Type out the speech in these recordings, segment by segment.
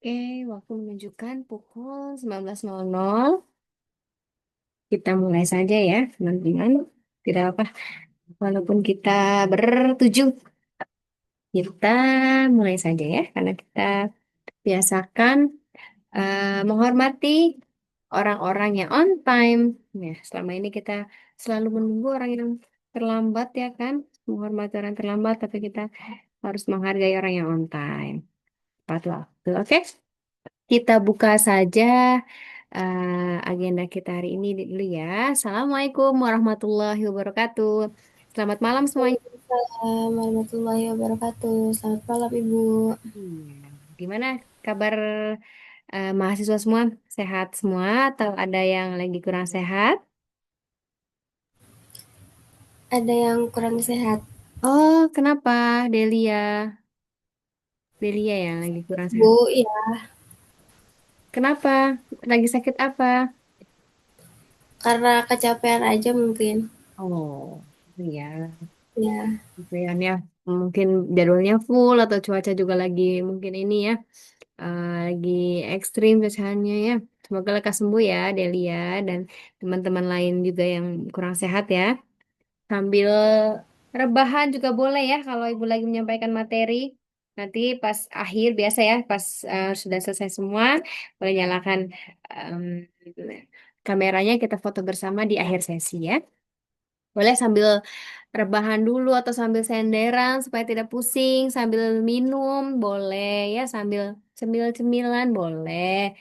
Oke, waktu menunjukkan pukul 19.00. Kita mulai saja ya, teman-teman. Tidak apa, walaupun kita bertujuh, kita mulai saja ya, karena kita biasakan menghormati orang-orang yang on time. Ya, selama ini kita selalu menunggu orang yang terlambat ya kan, menghormati orang terlambat, tapi kita harus menghargai orang yang on time. Tepat waktu, oke? Kita buka saja agenda kita hari ini dulu ya. Assalamualaikum warahmatullahi wabarakatuh. Selamat malam semuanya. Waalaikumsalam warahmatullahi wabarakatuh. Selamat malam, Ibu. Iya. Gimana kabar mahasiswa semua? Sehat semua atau ada yang lagi kurang sehat? Ada yang kurang sehat. Oh, kenapa Delia? Delia yang lagi kurang sehat. Bu, ya, Kenapa? Lagi sakit apa? karena kecapean aja mungkin. Oh, iya. Ya, Ya, mungkin jadwalnya full atau cuaca juga lagi mungkin ini ya. Lagi ekstrim cuacanya ya. Semoga lekas sembuh ya Delia dan teman-teman lain juga yang kurang sehat ya. Sambil rebahan juga boleh ya kalau ibu lagi menyampaikan materi. Nanti pas akhir biasa ya, pas sudah selesai semua, boleh nyalakan em, kameranya kita foto bersama di akhir sesi ya. Boleh sambil rebahan dulu atau sambil senderan supaya tidak pusing, sambil minum boleh ya, sambil cemil-cemilan boleh.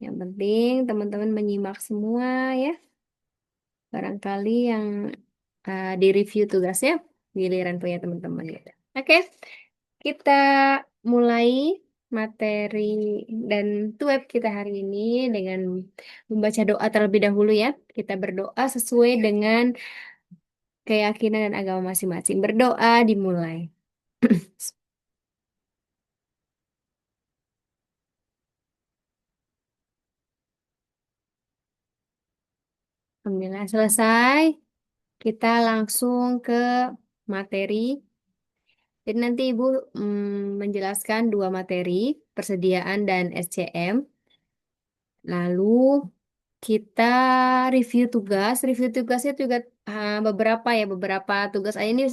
Yang penting teman-teman menyimak semua ya. Barangkali yang di review tugasnya giliran punya teman-teman gitu. Oke, kita mulai materi dan web kita hari ini dengan membaca doa terlebih dahulu ya. Kita berdoa sesuai dengan keyakinan dan agama masing-masing. Berdoa dimulai. Alhamdulillah selesai. Kita langsung ke materi. Jadi nanti Ibu menjelaskan dua materi, persediaan dan SCM. Lalu kita review tugasnya juga beberapa ya, beberapa tugas aja ini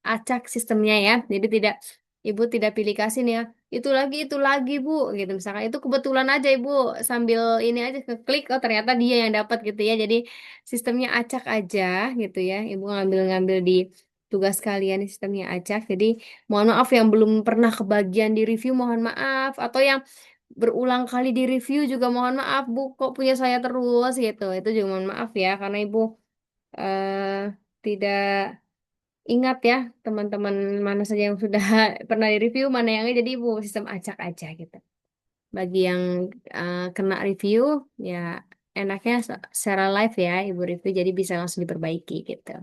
acak sistemnya ya. Jadi Ibu tidak pilih kasih nih ya. Itu lagi Bu, gitu. Misalkan itu kebetulan aja Ibu sambil ini aja keklik, oh ternyata dia yang dapat gitu ya. Jadi sistemnya acak aja gitu ya. Ibu ngambil-ngambil di tugas kalian sistemnya acak. Jadi mohon maaf yang belum pernah kebagian di review, mohon maaf. Atau yang berulang kali di review juga mohon maaf Bu, kok punya saya terus gitu. Itu juga mohon maaf ya karena Ibu eh, tidak ingat ya teman-teman mana saja yang sudah pernah di review, mana yang enggak. Jadi Ibu sistem acak aja gitu. Bagi yang kena review ya enaknya secara live ya Ibu review jadi bisa langsung diperbaiki gitu.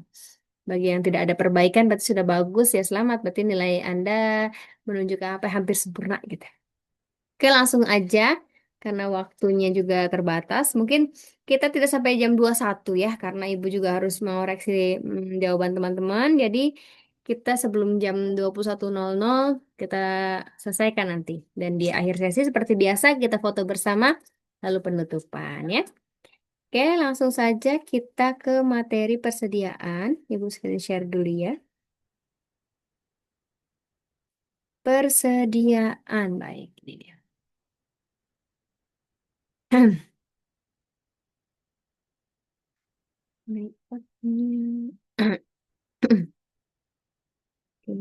Bagi yang tidak ada perbaikan berarti sudah bagus ya selamat berarti nilai Anda menunjukkan apa hampir sempurna gitu. Oke, langsung aja karena waktunya juga terbatas. Mungkin kita tidak sampai jam 21 ya karena Ibu juga harus mengoreksi jawaban teman-teman. Jadi kita sebelum jam 21.00 kita selesaikan nanti. Dan di akhir sesi seperti biasa kita foto bersama lalu penutupan ya. Oke, langsung saja kita ke materi persediaan. Ibu screen share dulu ya. Persediaan baik ini dia. Berikutnya. Oke.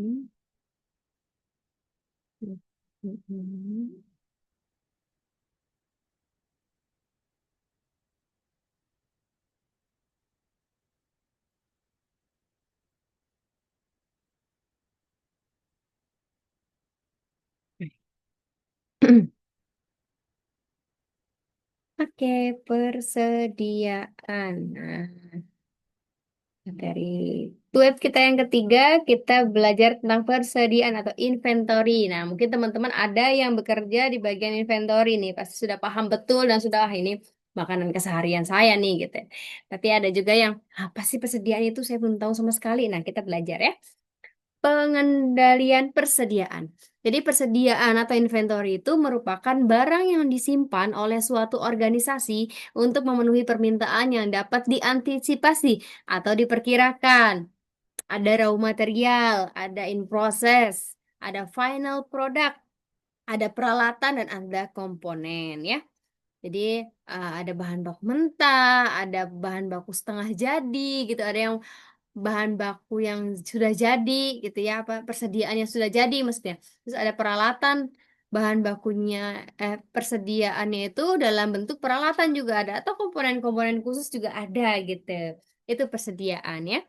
Oke, persediaan. Nah, dari web kita yang ketiga, kita belajar tentang persediaan atau inventory. Nah, mungkin teman-teman ada yang bekerja di bagian inventory nih, pasti sudah paham betul dan sudah, "Ah, ini makanan keseharian saya nih, gitu. Tapi ada juga yang, apa sih persediaan itu? Saya belum tahu sama sekali. Nah, kita belajar ya. pengendalian persediaan. Jadi persediaan atau inventory itu merupakan barang yang disimpan oleh suatu organisasi untuk memenuhi permintaan yang dapat diantisipasi atau diperkirakan. Ada raw material, ada in process, ada final product, ada peralatan dan ada komponen ya. Jadi ada bahan baku mentah, ada bahan baku setengah jadi gitu, ada yang bahan baku yang sudah jadi gitu ya, apa persediaan yang sudah jadi maksudnya. Terus ada peralatan bahan bakunya persediaannya itu dalam bentuk peralatan juga ada atau komponen-komponen khusus juga ada gitu. Itu persediaan ya.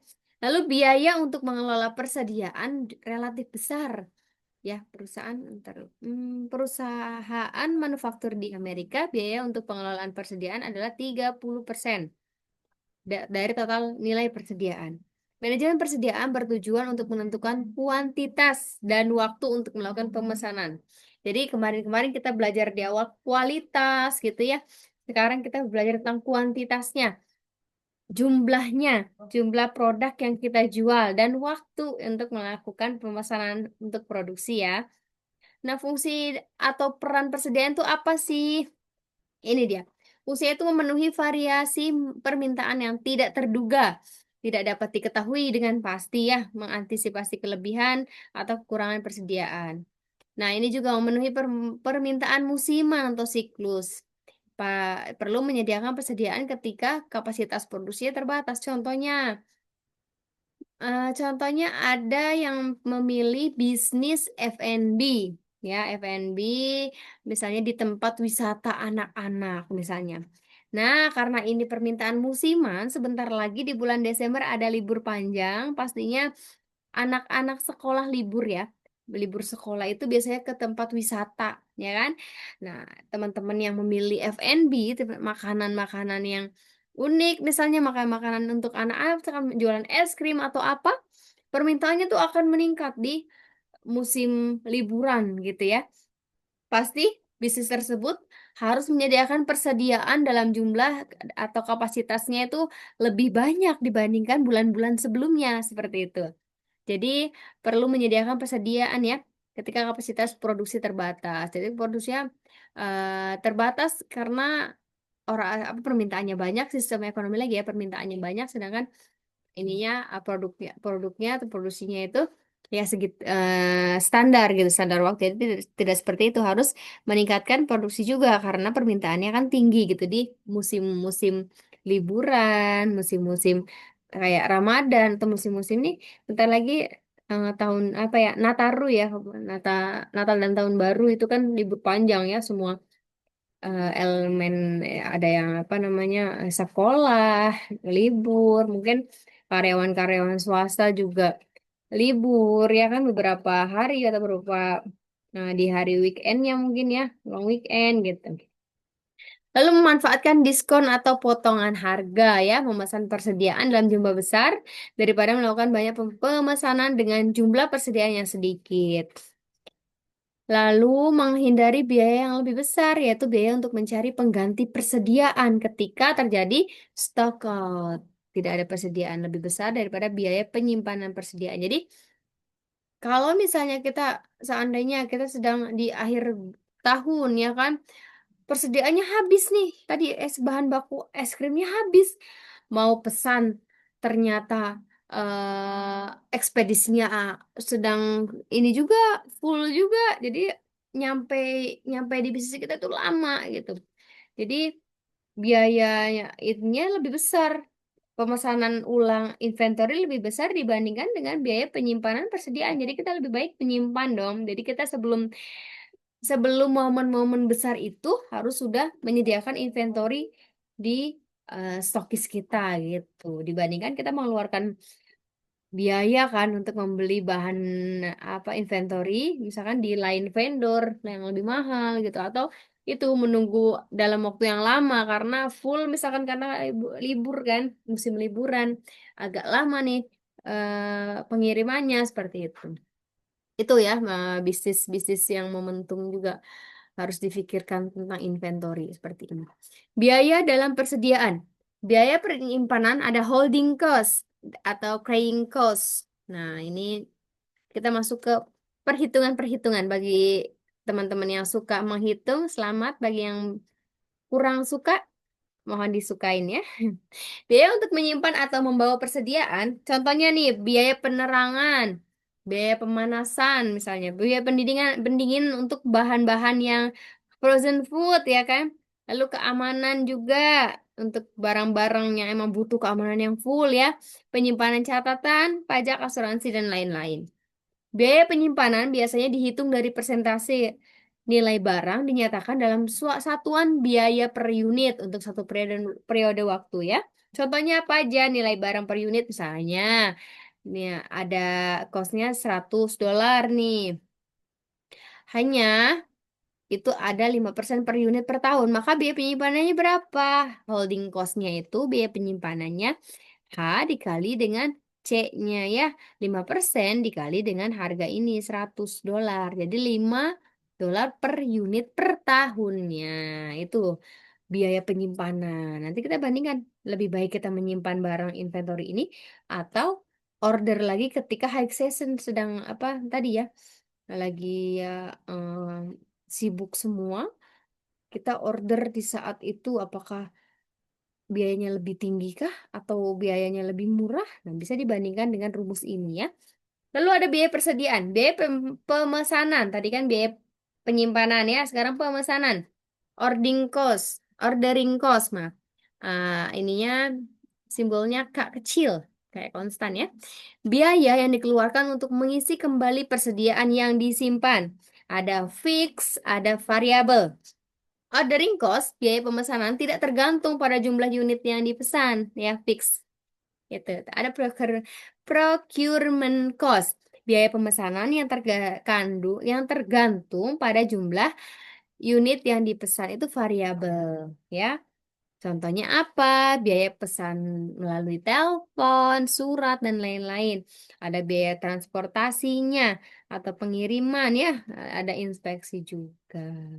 Lalu biaya untuk mengelola persediaan relatif besar ya perusahaan manufaktur di Amerika biaya untuk pengelolaan persediaan adalah 30% dari total nilai persediaan. Manajemen persediaan bertujuan untuk menentukan kuantitas dan waktu untuk melakukan pemesanan. Jadi kemarin-kemarin kita belajar di awal kualitas gitu ya. Sekarang kita belajar tentang kuantitasnya, jumlahnya, jumlah produk yang kita jual dan waktu untuk melakukan pemesanan untuk produksi ya. Nah, fungsi atau peran persediaan itu apa sih? Ini dia. Fungsinya itu memenuhi variasi permintaan yang tidak terduga, tidak dapat diketahui dengan pasti ya, mengantisipasi kelebihan atau kekurangan persediaan. Nah, ini juga memenuhi permintaan musiman atau siklus. Perlu menyediakan persediaan ketika kapasitas produksinya terbatas. Contohnya ada yang memilih bisnis F&B, ya F&B misalnya di tempat wisata anak-anak misalnya. Nah, karena ini permintaan musiman, sebentar lagi di bulan Desember ada libur panjang, pastinya anak-anak sekolah libur ya. Libur sekolah itu biasanya ke tempat wisata, ya kan? Nah, teman-teman yang memilih F&B, makanan-makanan yang unik, misalnya makan makanan untuk anak-anak, misalkan jualan es krim atau apa, permintaannya tuh akan meningkat di musim liburan gitu ya. Pasti bisnis tersebut harus menyediakan persediaan dalam jumlah atau kapasitasnya itu lebih banyak dibandingkan bulan-bulan sebelumnya, seperti itu. Jadi perlu menyediakan persediaan ya ketika kapasitas produksi terbatas. Jadi produksinya terbatas karena orang apa permintaannya banyak, sistem ekonomi lagi ya permintaannya banyak, sedangkan ininya produknya atau produksinya itu ya standar gitu, standar waktu. Jadi tidak seperti itu, harus meningkatkan produksi juga karena permintaannya kan tinggi gitu di musim-musim liburan, musim-musim kayak Ramadan atau musim-musim nih bentar lagi tahun apa ya Nataru ya Natal Natal dan tahun baru itu kan libur panjang ya semua elemen ada yang apa namanya sekolah libur mungkin karyawan-karyawan swasta juga libur ya kan beberapa hari atau beberapa di hari weekendnya mungkin ya long weekend gitu. Lalu memanfaatkan diskon atau potongan harga ya, memesan persediaan dalam jumlah besar daripada melakukan banyak pemesanan dengan jumlah persediaan yang sedikit. Lalu menghindari biaya yang lebih besar, yaitu biaya untuk mencari pengganti persediaan ketika terjadi stock out. Tidak ada persediaan lebih besar daripada biaya penyimpanan persediaan. Jadi, kalau misalnya seandainya kita sedang di akhir tahun, ya kan, persediaannya habis nih. Tadi bahan baku es krimnya habis. Mau pesan, ternyata ekspedisinya sedang ini juga full juga. Jadi nyampe nyampe di bisnis kita tuh lama gitu. Jadi biayanya itunya lebih besar. Pemesanan ulang inventory lebih besar dibandingkan dengan biaya penyimpanan persediaan. Jadi kita lebih baik menyimpan dong. Jadi kita sebelum sebelum momen-momen besar itu harus sudah menyediakan inventory di stokis kita gitu. Dibandingkan kita mengeluarkan biaya kan untuk membeli bahan apa inventory misalkan di lain vendor yang lebih mahal gitu atau itu menunggu dalam waktu yang lama karena full misalkan karena libur kan musim liburan agak lama nih pengirimannya seperti itu. Itu ya bisnis-bisnis yang momentum juga harus difikirkan tentang inventory seperti ini. Biaya dalam persediaan. Biaya penyimpanan ada holding cost atau carrying cost. Nah, ini Kita masuk ke perhitungan-perhitungan bagi teman-teman yang suka menghitung. Selamat bagi yang kurang suka, mohon disukain ya. Biaya untuk menyimpan atau membawa persediaan, contohnya nih, biaya penerangan, biaya pemanasan misalnya, biaya pendingin untuk bahan-bahan yang frozen food ya kan. Lalu keamanan juga untuk barang-barang yang emang butuh keamanan yang full ya. Penyimpanan catatan, pajak, asuransi, dan lain-lain. Biaya penyimpanan biasanya dihitung dari persentase nilai barang dinyatakan dalam satuan biaya per unit untuk satu periode waktu ya. Contohnya apa aja nilai barang per unit misalnya. Nih ada costnya $100 nih. Hanya itu ada 5% per unit per tahun. Maka biaya penyimpanannya berapa? Holding cost-nya itu biaya penyimpanannya H dikali dengan C-nya ya. 5% dikali dengan harga ini $100. Jadi $5 per unit per tahunnya. Itu biaya penyimpanan. Nanti kita bandingkan. Lebih baik kita menyimpan barang inventory ini atau order lagi ketika high season sedang apa tadi ya. Lagi ya sibuk semua. Kita order di saat itu apakah biayanya lebih tinggi kah atau biayanya lebih murah? Nah, bisa dibandingkan dengan rumus ini ya. Lalu ada biaya persediaan, biaya pemesanan. Tadi kan biaya penyimpanan ya, sekarang pemesanan. Ordering cost, mah. Ininya simbolnya K kecil, kayak konstan ya. Biaya yang dikeluarkan untuk mengisi kembali persediaan yang disimpan. Ada fix, ada variabel. Ordering cost, biaya pemesanan tidak tergantung pada jumlah unit yang dipesan, ya fix. Gitu. Ada procurement cost, biaya pemesanan yang tergantung pada jumlah unit yang dipesan itu variabel, ya. Contohnya apa? Biaya pesan melalui telepon, surat, dan lain-lain. Ada biaya transportasinya atau pengiriman ya, ada inspeksi juga.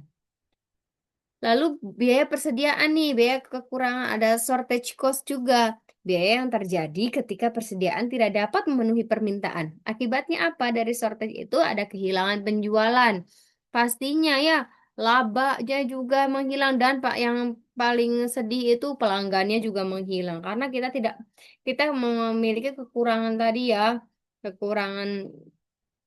Lalu biaya persediaan nih, biaya kekurangan, ada shortage cost juga. Biaya yang terjadi ketika persediaan tidak dapat memenuhi permintaan. Akibatnya apa? Dari shortage itu ada kehilangan penjualan. Pastinya ya, labanya juga menghilang dan Pak yang paling sedih itu pelanggannya juga menghilang karena kita memiliki kekurangan tadi ya, kekurangan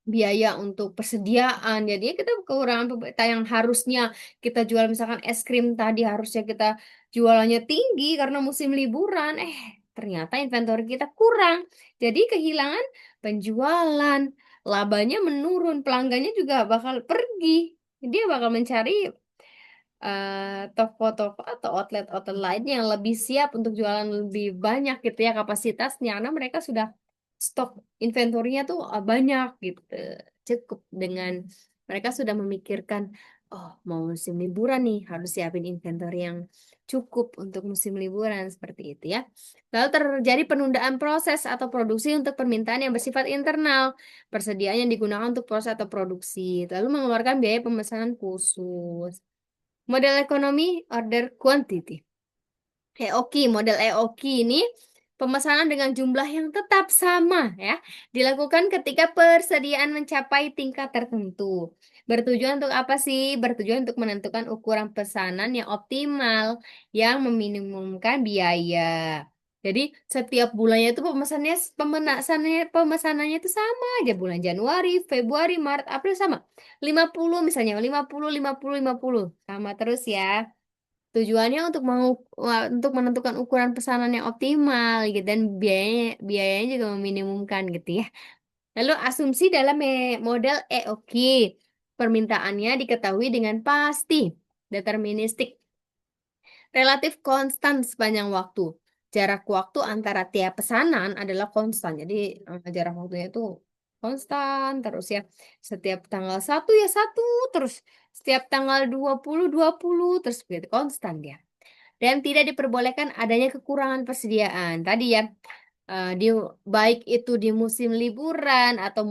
biaya untuk persediaan. Jadi kita kekurangan yang harusnya kita jual misalkan es krim tadi harusnya kita jualannya tinggi karena musim liburan. Ternyata inventory kita kurang. Jadi kehilangan penjualan, labanya menurun, pelanggannya juga bakal pergi. Dia bakal mencari toko-toko atau outlet-outlet lain yang lebih siap untuk jualan lebih banyak gitu ya kapasitasnya karena mereka sudah stok inventorinya tuh banyak gitu, cukup dengan mereka sudah memikirkan oh mau musim liburan nih harus siapin inventory yang cukup untuk musim liburan seperti itu ya. Lalu terjadi penundaan proses atau produksi untuk permintaan yang bersifat internal, persediaan yang digunakan untuk proses atau produksi lalu mengeluarkan biaya pemesanan khusus. Model ekonomi order quantity. EOQ, model EOQ ini pemesanan dengan jumlah yang tetap sama ya, dilakukan ketika persediaan mencapai tingkat tertentu. Bertujuan untuk apa sih? Bertujuan untuk menentukan ukuran pesanan yang optimal yang meminimumkan biaya. Jadi setiap bulannya itu pemesanannya itu sama aja bulan Januari, Februari, Maret, April sama. 50 misalnya, 50 50 50 sama terus ya. Tujuannya untuk menentukan ukuran pesanan yang optimal gitu dan biayanya juga meminimumkan gitu ya. Lalu asumsi dalam model EOQ. Permintaannya diketahui dengan pasti, deterministik, relatif konstan sepanjang waktu. Jarak waktu antara tiap pesanan adalah konstan. Jadi jarak waktunya itu konstan terus ya. Setiap tanggal 1 ya 1 terus. Setiap tanggal 20 20 terus begitu konstan dia. Dan tidak diperbolehkan adanya kekurangan persediaan. Tadi ya, di baik itu di musim liburan atau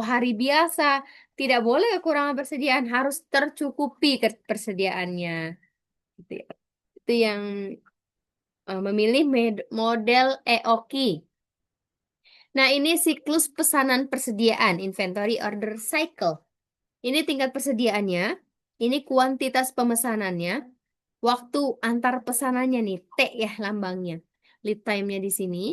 hari biasa, tidak boleh kekurangan persediaan, harus tercukupi persediaannya. Gitu ya. Itu yang memilih model EOKI. Nah, ini siklus pesanan persediaan, inventory order cycle. Ini tingkat persediaannya, ini kuantitas pemesanannya, waktu antar pesanannya nih, T ya lambangnya. Lead time-nya di sini.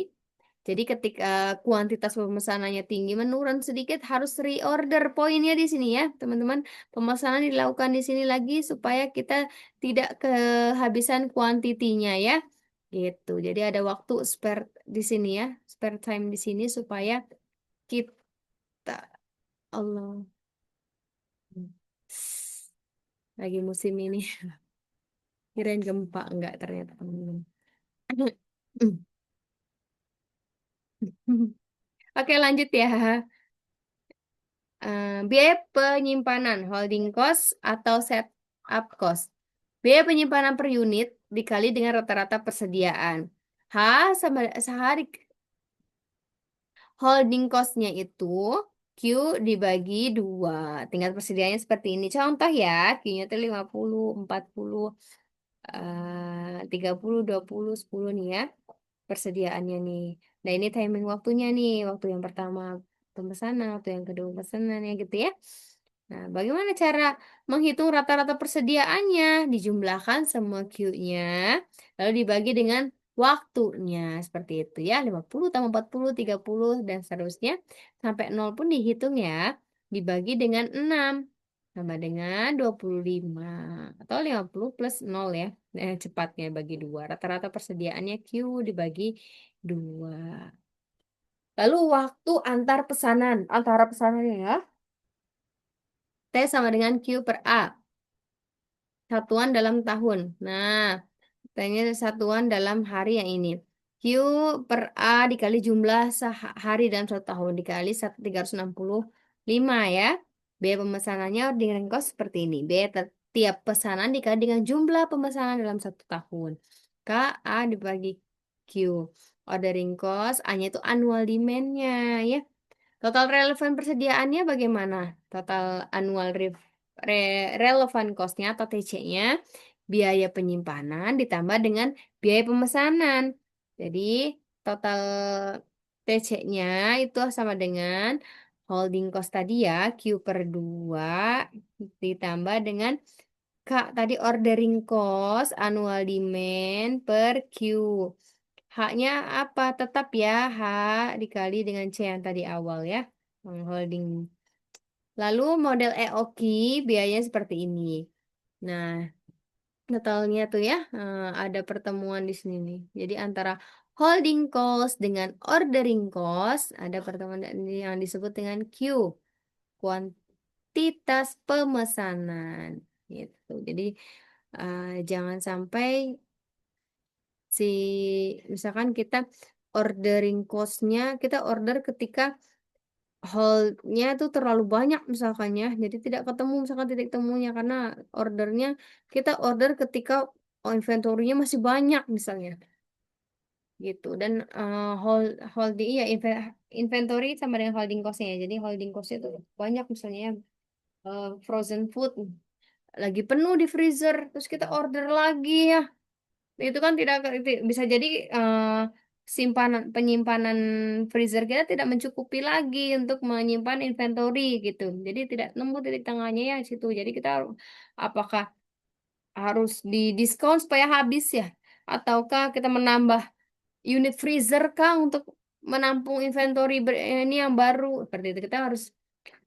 Jadi ketika kuantitas pemesanannya tinggi menurun sedikit harus reorder poinnya di sini ya, teman-teman. Pemesanan dilakukan di sini lagi supaya kita tidak kehabisan kuantitinya ya. Gitu. Jadi ada waktu spare di sini ya, spare time di sini supaya kita Allah lagi musim ini kirain gempa enggak ternyata teman-teman. Oke lanjut ya. Biaya penyimpanan, holding cost atau setup cost. Biaya penyimpanan per unit dikali dengan rata-rata persediaan. H sama sehari holding cost-nya itu Q dibagi 2. Tingkat persediaannya seperti ini. Contoh ya, Q-nya itu 50, 40, 30, 20, 10 nih ya. Persediaannya nih. Nah, ini timing waktunya nih. Waktu yang pertama pemesanan, waktu yang kedua pemesanan ya gitu ya. Nah, bagaimana cara menghitung rata-rata persediaannya? Dijumlahkan semua Q-nya, lalu dibagi dengan waktunya. Seperti itu ya, 50 tambah 40, 30, dan seterusnya. Sampai 0 pun dihitung ya. Dibagi dengan 6, sama dengan 25. Atau 50 plus 0 ya. Cepatnya bagi 2. Rata-rata persediaannya Q dibagi 2. Lalu waktu antar pesanan. Antara pesanannya ya. T sama dengan Q per A. Satuan dalam tahun. Nah, tanya satuan dalam hari yang ini. Q per A dikali jumlah hari dalam satu tahun dikali 365 ya. Biaya pemesanannya dengan cost seperti ini. Biaya tiap pesanan dikali dengan jumlah pemesanan dalam satu tahun. K A dibagi Q. Ordering cost, A-nya itu annual demand-nya ya. Total relevan persediaannya bagaimana? Total annual relevan cost-nya atau TC-nya, biaya penyimpanan ditambah dengan biaya pemesanan. Jadi total TC-nya itu sama dengan holding cost tadi ya, Q per 2 ditambah dengan K tadi ordering cost, annual demand per Q. H-nya apa? Tetap ya, H dikali dengan C yang tadi awal ya. Holding. Lalu model EOKI biayanya seperti ini. Nah, totalnya tuh ya, ada pertemuan di sini nih. Jadi antara holding cost dengan ordering cost, ada pertemuan yang disebut dengan Q, kuantitas pemesanan. Gitu. Jadi jangan sampai si misalkan kita ordering cost-nya kita order ketika hold-nya tuh terlalu banyak misalkan ya jadi tidak ketemu misalkan titik temunya karena ordernya kita order ketika inventory-nya masih banyak misalnya gitu dan holding ya inventory sama dengan holding cost-nya ya. Jadi holding cost itu banyak misalnya ya, frozen food lagi penuh di freezer terus kita order lagi ya. Itu kan tidak bisa jadi simpanan penyimpanan freezer kita tidak mencukupi lagi untuk menyimpan inventory gitu. Jadi tidak nemu titik tengahnya ya situ. Jadi kita apakah harus di diskon supaya habis ya ataukah kita menambah unit freezer kah untuk menampung inventory ini yang baru. Seperti itu kita harus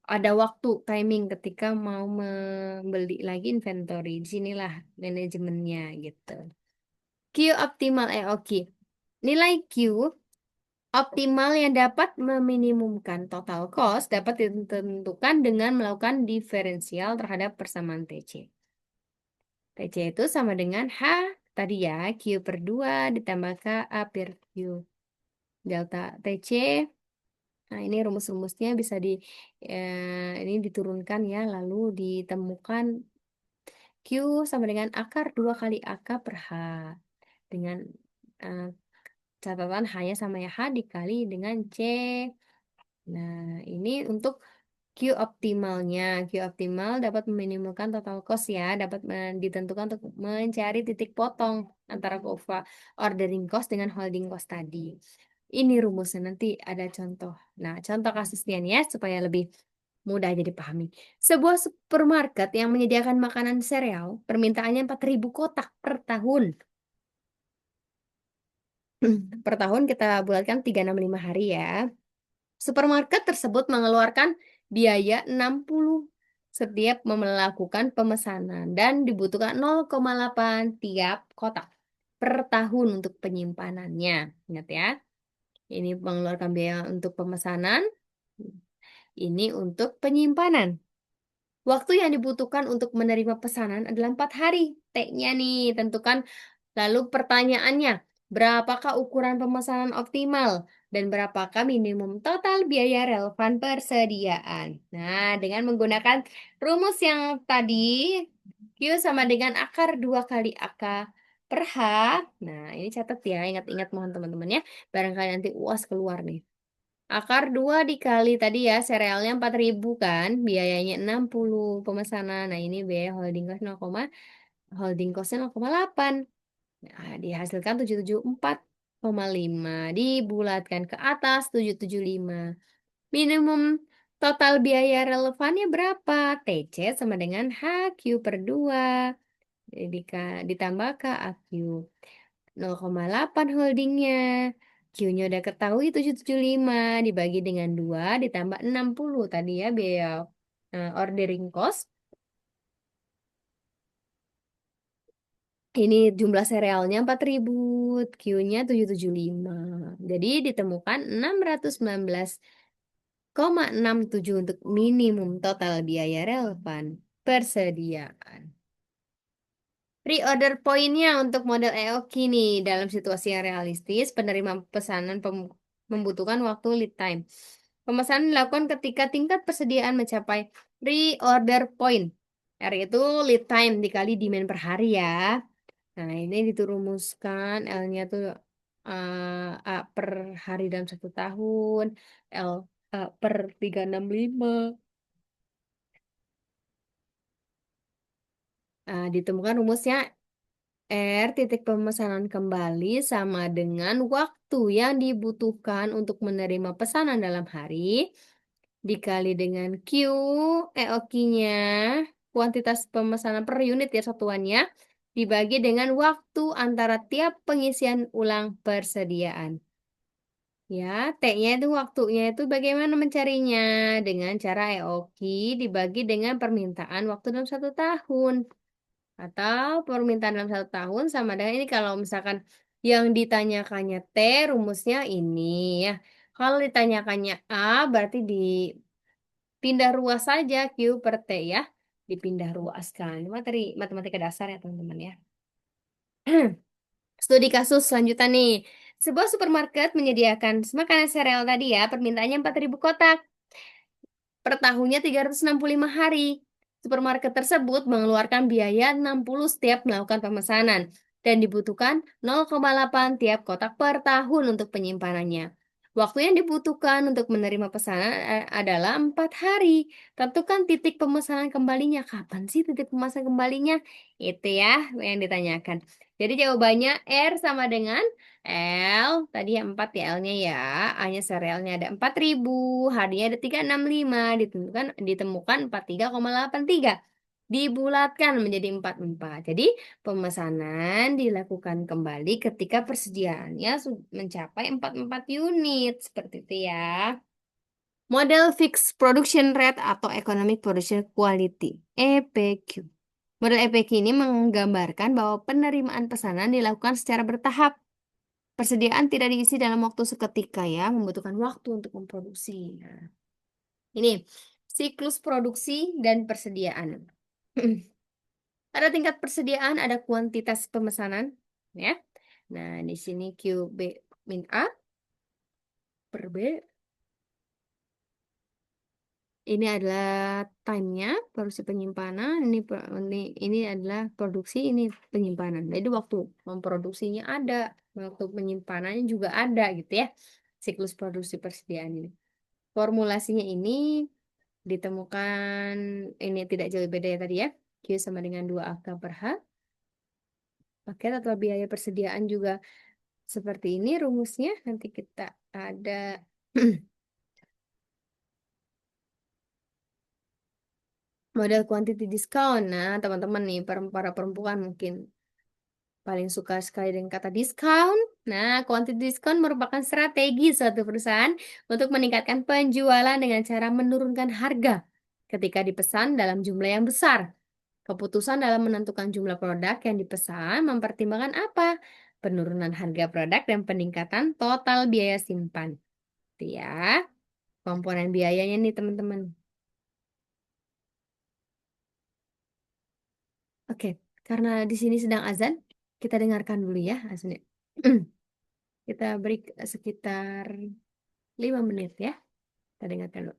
ada waktu timing ketika mau membeli lagi inventory. Disinilah manajemennya gitu. Q optimal oke. Nilai Q optimal yang dapat meminimumkan total cost dapat ditentukan dengan melakukan diferensial terhadap persamaan TC. TC itu sama dengan H tadi ya, Q per 2 ditambah KA per Q. Delta TC, nah ini rumus-rumusnya bisa ini diturunkan ya, lalu ditemukan Q sama dengan akar 2 kali AK per H. Dengan eh, catatan H-nya sama ya H dikali dengan C. Nah, ini untuk Q optimalnya. Q optimal dapat meminimalkan total cost ya, dapat ditentukan untuk mencari titik potong antara ordering cost dengan holding cost tadi. Ini rumusnya nanti ada contoh. Nah, contoh kasusnya nih ya supaya lebih mudah jadi pahami. Sebuah supermarket yang menyediakan makanan sereal, permintaannya 4.000 kotak per tahun. Per tahun kita bulatkan 365 hari ya. Supermarket tersebut mengeluarkan biaya 60 setiap melakukan pemesanan dan dibutuhkan 0,8 tiap kotak per tahun untuk penyimpanannya. Ingat ya, ini mengeluarkan biaya untuk pemesanan, ini untuk penyimpanan. Waktu yang dibutuhkan untuk menerima pesanan adalah 4 hari. T-nya nih, tentukan. Lalu pertanyaannya, berapakah ukuran pemesanan optimal dan berapakah minimum total biaya relevan persediaan? Nah, dengan menggunakan rumus yang tadi, Q sama dengan akar 2 kali AK per H. Nah, ini catat ya, ingat-ingat mohon teman-teman ya. Barangkali nanti UAS keluar nih. Akar 2 dikali tadi ya, serealnya 4.000 kan, biayanya 60 pemesanan. Nah, ini biaya holding cost 0, holding costnya 0,8. Nah, dihasilkan 774,5. Dibulatkan ke atas 775. Minimum total biaya relevannya berapa? TC sama dengan HQ per 2. Ditambah KAQ. 0,8 holdingnya. Q-nya udah ketahui 775 dibagi dengan 2 ditambah 60 tadi ya biaya ordering cost. Ini jumlah serealnya 4.000, Q-nya 775. Jadi ditemukan 619,67 untuk minimum total biaya relevan persediaan. Pre-order poinnya untuk model EOK nih dalam situasi yang realistis, penerima pesanan membutuhkan waktu lead time. Pemesanan dilakukan ketika tingkat persediaan mencapai pre-order point. R itu lead time dikali demand per hari ya. Nah, ini diturumuskan L-nya tuh A per hari dalam 1 tahun, L per 365. Nah, ditemukan rumusnya R titik pemesanan kembali sama dengan waktu yang dibutuhkan untuk menerima pesanan dalam hari dikali dengan Q EOQ-nya kuantitas pemesanan per unit ya satuannya dibagi dengan waktu antara tiap pengisian ulang persediaan. Ya, T-nya itu waktunya itu bagaimana mencarinya? Dengan cara EOQ dibagi dengan permintaan waktu dalam 1 tahun. Atau permintaan dalam 1 tahun sama dengan ini kalau misalkan yang ditanyakannya T, rumusnya ini ya. Kalau ditanyakannya A, berarti dipindah ruas saja Q per T ya. Dipindah ruaskan. Ini materi matematika dasar ya teman-teman ya. Studi kasus selanjutnya nih. Sebuah supermarket menyediakan makanan sereal tadi ya, permintaannya 4.000 kotak. Per tahunnya 365 hari. Supermarket tersebut mengeluarkan biaya 60 setiap melakukan pemesanan dan dibutuhkan 0,8 tiap kotak per tahun untuk penyimpanannya. Waktu yang dibutuhkan untuk menerima pesanan adalah 4 hari. Tentukan titik pemesanan kembalinya. Kapan sih titik pemesanan kembalinya? Itu ya yang ditanyakan. Jadi jawabannya R sama dengan L, tadi yang 4 ya L-nya ya. A-nya serialnya ada 4.000, hadiahnya ada 365, ditemukan 43,83. Dibulatkan menjadi 44. Jadi pemesanan dilakukan kembali ketika persediaannya mencapai 44 unit. Seperti itu ya. Model Fixed Production Rate atau Economic Production Quality, EPQ. Model EPQ ini menggambarkan bahwa penerimaan pesanan dilakukan secara bertahap. Persediaan tidak diisi dalam waktu seketika ya, membutuhkan waktu untuk memproduksi. Nah, ini siklus produksi dan persediaan. Pada tingkat persediaan ada kuantitas pemesanan ya. Nah, di sini QB min A per B. Ini adalah time-nya, produksi penyimpanan, ini adalah produksi, ini penyimpanan. Jadi waktu memproduksinya ada, waktu penyimpanannya juga ada gitu ya. Siklus produksi persediaan ini. Formulasinya ini ditemukan ini tidak jauh beda ya tadi ya. Q sama dengan 2 AK per H. Paket atau biaya persediaan juga Seperti ini rumusnya. Nanti kita ada model quantity discount. Nah, teman-teman nih, para perempuan mungkin paling suka sekali dengan kata diskon. Nah, quantity discount merupakan strategi suatu perusahaan untuk meningkatkan penjualan dengan cara menurunkan harga ketika dipesan dalam jumlah yang besar. Keputusan dalam menentukan jumlah produk yang dipesan mempertimbangkan apa? Penurunan harga produk dan peningkatan total biaya simpan. Itu ya, komponen biayanya nih teman-teman. Oke, karena di sini sedang azan, kita dengarkan dulu ya azannya. Kita beri sekitar 5 menit ya. Kita dengarkan dulu.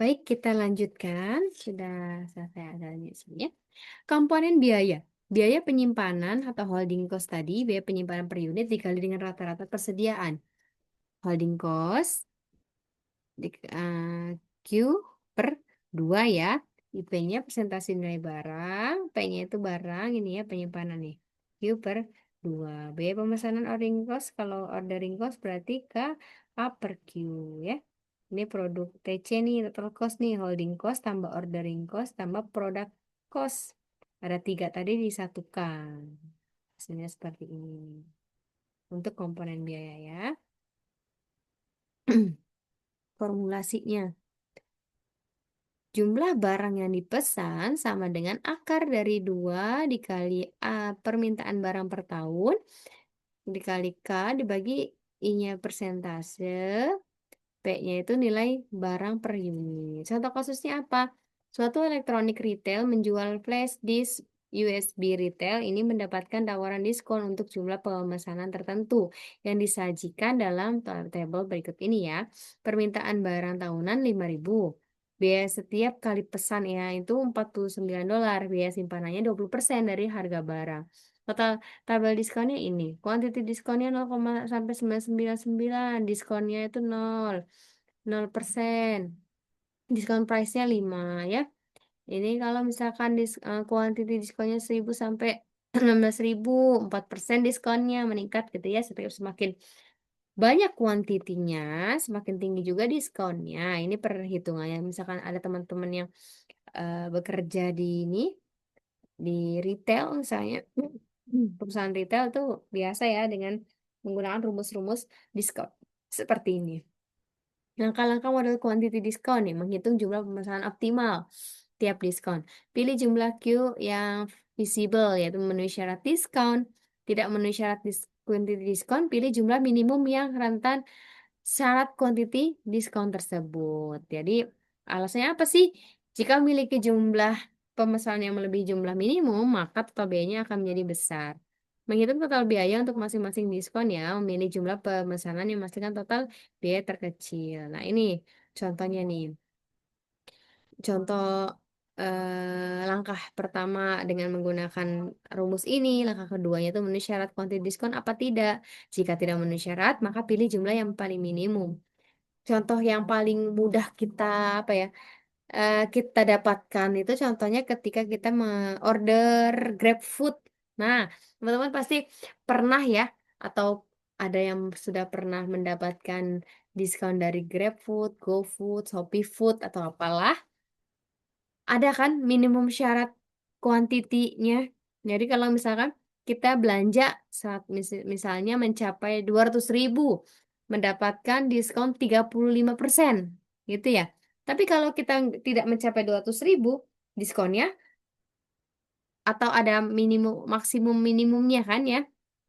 Baik, kita lanjutkan. Sudah selesai adanya sebenarnya. Komponen biaya. Biaya penyimpanan atau holding cost tadi, biaya penyimpanan per unit dikali dengan rata-rata persediaan. Holding cost Q per 2 ya. IP-nya persentase nilai barang, P-nya itu barang, ini ya penyimpanan nih. Q per 2. Biaya pemesanan ordering cost, kalau ordering cost berarti K A per Q ya. Ini produk TC nih, total cost nih, holding cost tambah ordering cost tambah product cost. Ada 3 tadi disatukan. Hasilnya seperti ini. Untuk komponen biaya ya. Formulasinya. Jumlah barang yang dipesan sama dengan akar dari 2 dikali A permintaan barang per tahun dikali K dibagi I-nya persentase, P-nya itu nilai barang per unit. Contoh kasusnya apa? Suatu elektronik retail menjual flash disk USB retail ini mendapatkan tawaran diskon untuk jumlah pemesanan tertentu yang disajikan dalam tabel berikut ini ya. Permintaan barang tahunan 5.000. Biaya setiap kali pesan ya itu $49. Biaya simpanannya 20% dari harga barang. Total tabel diskonnya ini. Quantity diskonnya 0, sampai 999. Diskonnya itu 0%. Diskon price-nya 5 ya. Ini kalau misalkan quantity diskonnya 1.000 sampai 16.000, 4% diskonnya meningkat gitu ya. Semakin banyak kuantitinya, semakin tinggi juga diskonnya. Ini perhitungannya. Misalkan ada teman-teman yang bekerja di ini, di retail misalnya, perusahaan retail tuh biasa ya dengan menggunakan rumus-rumus diskon seperti ini. Langkah-langkah model quantity diskon nih, menghitung jumlah pemesanan optimal tiap diskon. Pilih jumlah Q yang visible, yaitu memenuhi syarat diskon. Tidak memenuhi syarat quantity diskon, pilih jumlah minimum yang rentan syarat quantity diskon tersebut. Jadi, alasannya apa sih? Jika memiliki jumlah pemesanan yang melebihi jumlah minimum, maka total biayanya akan menjadi besar. Menghitung total biaya untuk masing-masing diskon ya, memilih jumlah pemesanan yang memastikan total biaya terkecil. Nah, ini contohnya nih. Contoh langkah pertama dengan menggunakan rumus ini, langkah keduanya itu memenuhi syarat kuantitas diskon apa tidak. Jika tidak memenuhi syarat, maka pilih jumlah yang paling minimum. Contoh yang paling mudah kita apa ya kita dapatkan itu contohnya ketika kita order GrabFood. Nah, teman-teman pasti pernah ya atau ada yang sudah pernah mendapatkan diskon dari GrabFood, GoFood, ShopeeFood atau apalah. Ada kan minimum syarat kuantitinya. Jadi kalau misalkan kita belanja misalnya mencapai 200.000 mendapatkan diskon 35% gitu ya. Tapi kalau kita tidak mencapai 200.000 diskonnya atau ada minimum maksimum minimumnya kan ya.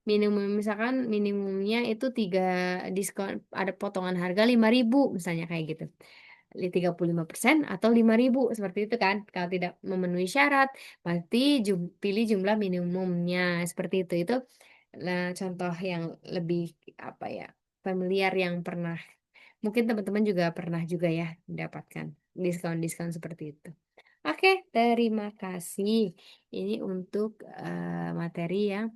Minimum misalkan minimumnya itu 3 diskon ada potongan harga 5.000 misalnya kayak gitu. 35% atau 5.000 seperti itu kan. Kalau tidak memenuhi syarat, berarti pilih jumlah minimumnya seperti itu. Itu contoh yang lebih apa ya familiar yang pernah mungkin teman-teman juga pernah juga ya mendapatkan diskon-diskon seperti itu. Oke, terima kasih. Ini untuk materi yang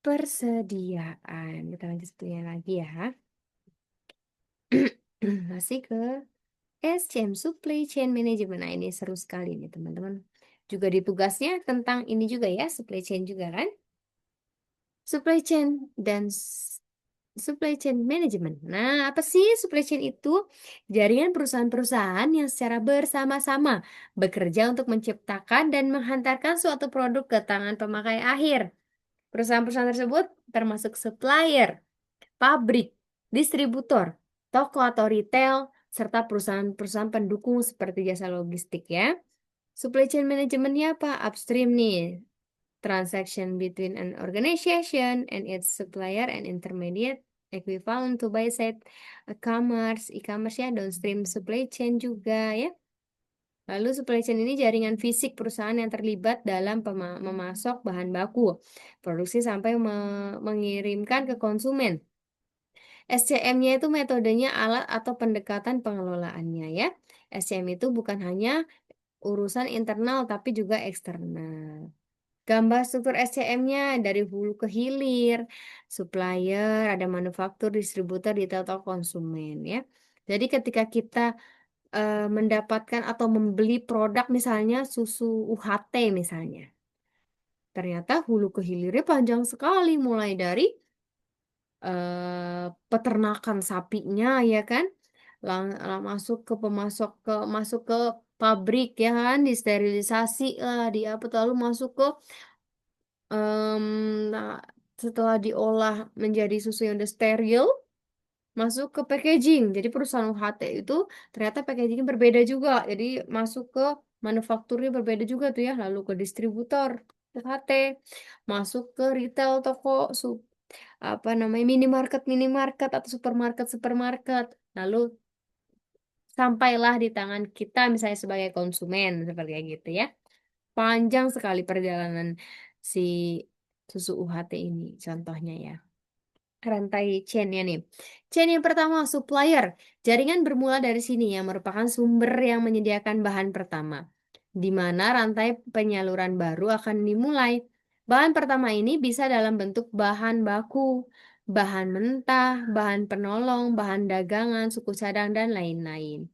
persediaan. Kita lanjut satunya lagi ya. Masih ke SCM Supply Chain Management. Nah, ini seru sekali nih teman-teman. Juga di tugasnya tentang ini juga ya, supply chain juga kan? Supply chain dan supply chain management. Nah, apa sih supply chain itu? Jaringan perusahaan-perusahaan yang secara bersama-sama bekerja untuk menciptakan dan menghantarkan suatu produk ke tangan pemakai akhir. Perusahaan-perusahaan tersebut termasuk supplier, pabrik, distributor, toko atau retail, serta perusahaan-perusahaan pendukung seperti jasa logistik ya. Supply chain manajemennya apa? Upstream nih, transaction between an organization and its supplier and intermediate equivalent to buy side e-commerce ya, downstream supply chain juga ya. Lalu supply chain ini jaringan fisik perusahaan yang terlibat dalam memasok bahan baku, produksi sampai mengirimkan ke konsumen. SCM-nya itu metodenya alat atau pendekatan pengelolaannya ya. SCM itu bukan hanya urusan internal tapi juga eksternal. Gambar struktur SCM-nya dari hulu ke hilir, supplier, ada manufaktur, distributor, detail atau konsumen ya. Jadi ketika kita mendapatkan atau membeli produk misalnya susu UHT misalnya. Ternyata hulu ke hilirnya panjang sekali mulai dari peternakan sapinya ya kan masuk ke pemasok ke masuk ke pabrik ya kan disterilisasi lah di apa lalu masuk ke nah, setelah diolah menjadi susu yang udah steril masuk ke packaging jadi perusahaan UHT itu ternyata packagingnya berbeda juga jadi masuk ke manufakturnya berbeda juga tuh ya lalu ke distributor UHT masuk ke retail toko apa namanya minimarket atau supermarket lalu sampailah di tangan kita misalnya sebagai konsumen seperti kayak gitu ya panjang sekali perjalanan si susu UHT ini contohnya ya rantai chainnya nih chain yang pertama supplier jaringan bermula dari sini yang merupakan sumber yang menyediakan bahan pertama di mana rantai penyaluran baru akan dimulai. Bahan pertama ini bisa dalam bentuk bahan baku, bahan mentah, bahan penolong, bahan dagangan, suku cadang, dan lain-lain.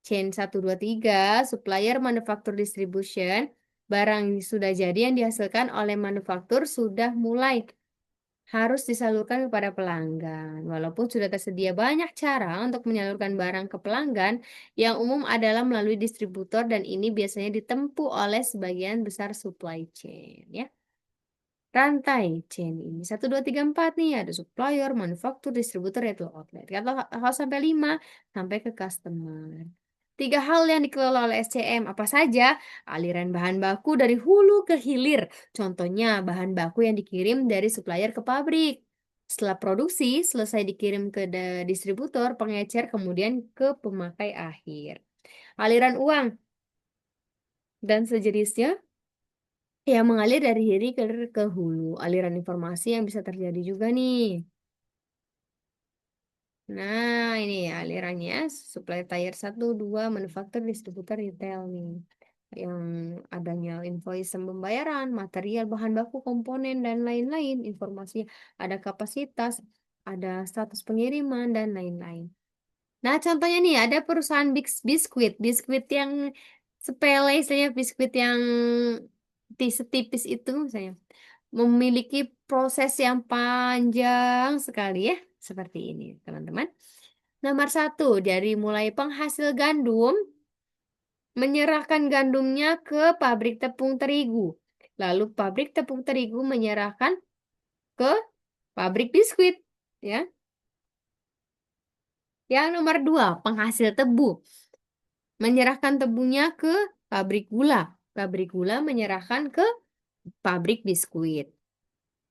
Chain 1, 2, 3, supplier manufaktur distribution, barang yang sudah jadi yang dihasilkan oleh manufaktur sudah mulai harus disalurkan kepada pelanggan. Walaupun sudah tersedia banyak cara untuk menyalurkan barang ke pelanggan, yang umum adalah melalui distributor dan ini biasanya ditempuh oleh sebagian besar supply chain, ya. Rantai chain ini 1, 2, 3, 4 nih ada supplier, manufaktur, distributor, retail outlet. Kalau harus sampai 5 sampai ke customer. 3 hal yang dikelola oleh SCM apa saja? Aliran bahan baku dari hulu ke hilir. Contohnya bahan baku yang dikirim dari supplier ke pabrik. Setelah produksi, selesai dikirim ke distributor, pengecer, kemudian ke pemakai akhir. Aliran uang dan sejenisnya yang mengalir dari hilir ke hulu. Aliran informasi yang bisa terjadi juga nih. Nah, ini ya alirannya supply tier 1, 2 manufaktur, distributor, retail nih. Yang adanya invoice pembayaran, material, bahan baku, komponen, dan lain-lain. Informasi ada kapasitas, ada status pengiriman, dan lain-lain. Nah, contohnya nih ada perusahaan biskuit, biskuit yang sepele, saya biskuit yang setipis itu misalnya memiliki proses yang panjang sekali ya, seperti ini, teman-teman. Nomor 1, dari mulai penghasil gandum menyerahkan gandumnya ke pabrik tepung terigu. Lalu pabrik tepung terigu menyerahkan ke pabrik biskuit, ya. Yang nomor 2, penghasil tebu menyerahkan tebunya ke pabrik gula. Pabrik gula menyerahkan ke pabrik biskuit.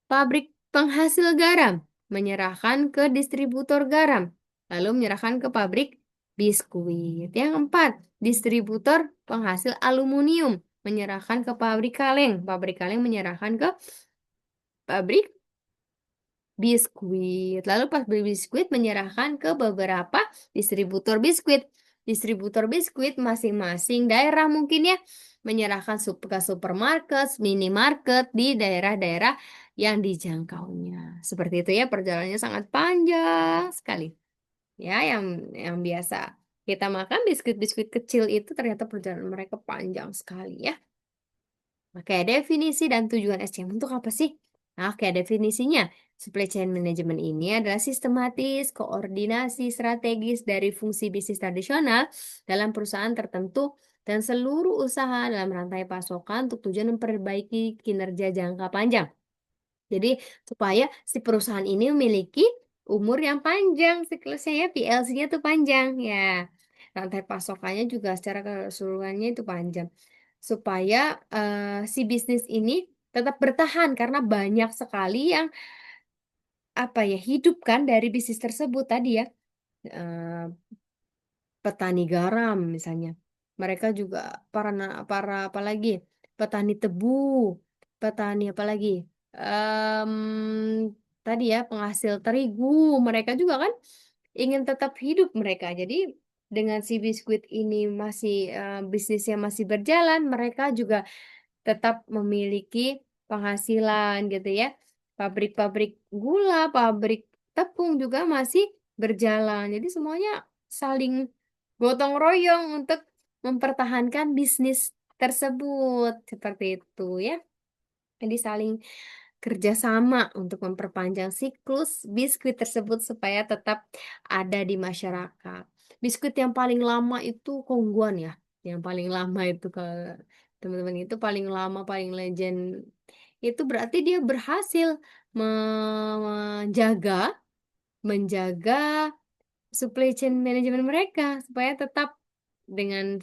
Pabrik penghasil garam menyerahkan ke distributor garam, lalu menyerahkan ke pabrik biskuit. Yang 4, distributor penghasil aluminium menyerahkan ke pabrik kaleng. Pabrik kaleng menyerahkan ke pabrik biskuit. Lalu pabrik biskuit menyerahkan ke beberapa distributor biskuit. Distributor biskuit masing-masing daerah mungkin ya menyerahkan ke supermarket, minimarket di daerah-daerah yang dijangkaunya. Seperti itu ya, perjalanannya sangat panjang sekali. Ya, yang biasa kita makan biskuit-biskuit kecil itu ternyata perjalanan mereka panjang sekali ya. Oke, definisi dan tujuan SCM untuk apa sih? Nah, oke, definisinya. Supply chain management ini adalah sistematis, koordinasi strategis dari fungsi bisnis tradisional dalam perusahaan tertentu dan seluruh usaha dalam rantai pasokan untuk tujuan memperbaiki kinerja jangka panjang. Jadi supaya si perusahaan ini memiliki umur yang panjang, siklusnya ya PLC-nya tuh panjang ya. Rantai pasokannya juga secara keseluruhannya itu panjang. Supaya si bisnis ini tetap bertahan karena banyak sekali yang apa ya hidup kan dari bisnis tersebut tadi ya. Eh, Petani garam misalnya. Mereka juga para apalagi petani tebu, petani apalagi tadi ya penghasil terigu, mereka juga kan ingin tetap hidup mereka. Jadi dengan si biskuit ini masih bisnisnya masih berjalan, mereka juga tetap memiliki penghasilan gitu ya. Pabrik-pabrik gula, pabrik tepung juga masih berjalan. Jadi semuanya saling gotong royong untuk mempertahankan bisnis tersebut. Seperti itu ya. Jadi saling kerjasama untuk memperpanjang siklus biskuit tersebut supaya tetap ada di masyarakat. Biskuit yang paling lama itu Kongguan ya. Yang paling lama itu ke teman-teman itu paling lama, paling legend. Itu berarti dia berhasil menjaga menjaga supply chain manajemen mereka supaya tetap dengan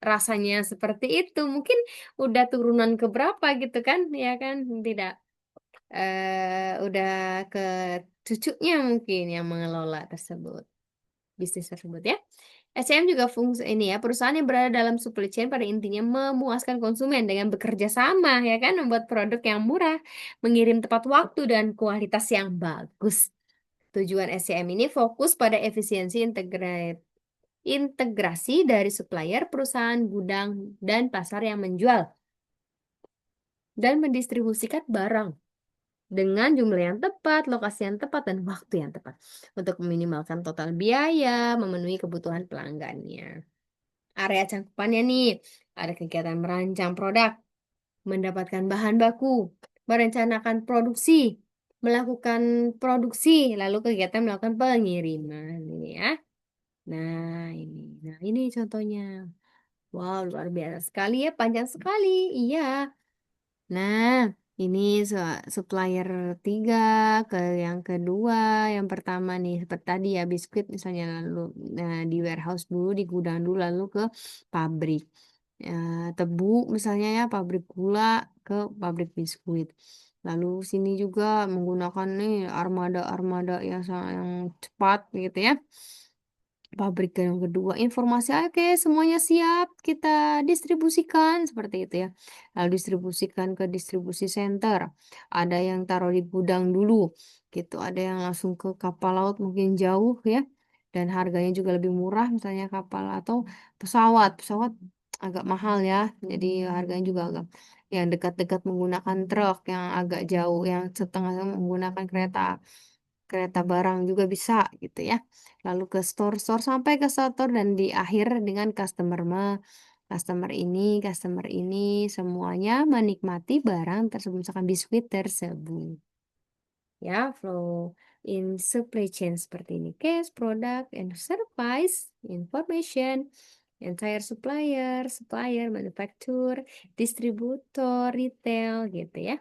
rasanya seperti itu. Mungkin udah turunan ke berapa gitu kan, ya kan? Tidak udah ke cucunya mungkin yang mengelola tersebut, bisnis tersebut ya. SCM juga fungsi ini ya, perusahaan yang berada dalam supply chain pada intinya memuaskan konsumen dengan bekerja sama ya kan, membuat produk yang murah, mengirim tepat waktu dan kualitas yang bagus. Tujuan SCM ini fokus pada efisiensi integrasi dari supplier, perusahaan, gudang, dan pasar yang menjual dan mendistribusikan barang dengan jumlah yang tepat, lokasi yang tepat, dan waktu yang tepat untuk meminimalkan total biaya, memenuhi kebutuhan pelanggannya. Area cangkupannya nih, ada kegiatan merancang produk, mendapatkan bahan baku, merencanakan produksi, melakukan produksi, lalu kegiatan melakukan pengiriman ini ya. Nah ini contohnya. Wow, luar biasa sekali ya, panjang sekali. Iya. Nah, ini supplier 3 ke yang kedua, yang pertama nih seperti tadi ya biskuit misalnya lalu di warehouse dulu, di gudang dulu, lalu ke pabrik. Tebu misalnya ya pabrik gula ke pabrik biskuit. Lalu sini juga menggunakan nih armada-armada yang cepat gitu ya. Pabrik yang kedua, informasi oke, semuanya siap, kita distribusikan seperti itu ya. Lalu distribusikan ke distribusi center. Ada yang taruh di gudang dulu, gitu. Ada yang langsung ke kapal laut mungkin jauh ya. Dan harganya juga lebih murah, misalnya kapal atau pesawat. Pesawat agak mahal ya, jadi harganya juga agak yang dekat-dekat menggunakan truk, yang agak jauh, yang setengah menggunakan kereta kereta barang juga bisa gitu ya. Lalu ke store-store sampai ke store dan di akhir dengan customer ini semuanya menikmati barang tersebut misalkan biskuit tersebut. Ya, flow in supply chain seperti ini. Cash, product, and service, information, entire supplier, manufacturer, distributor, retail gitu ya.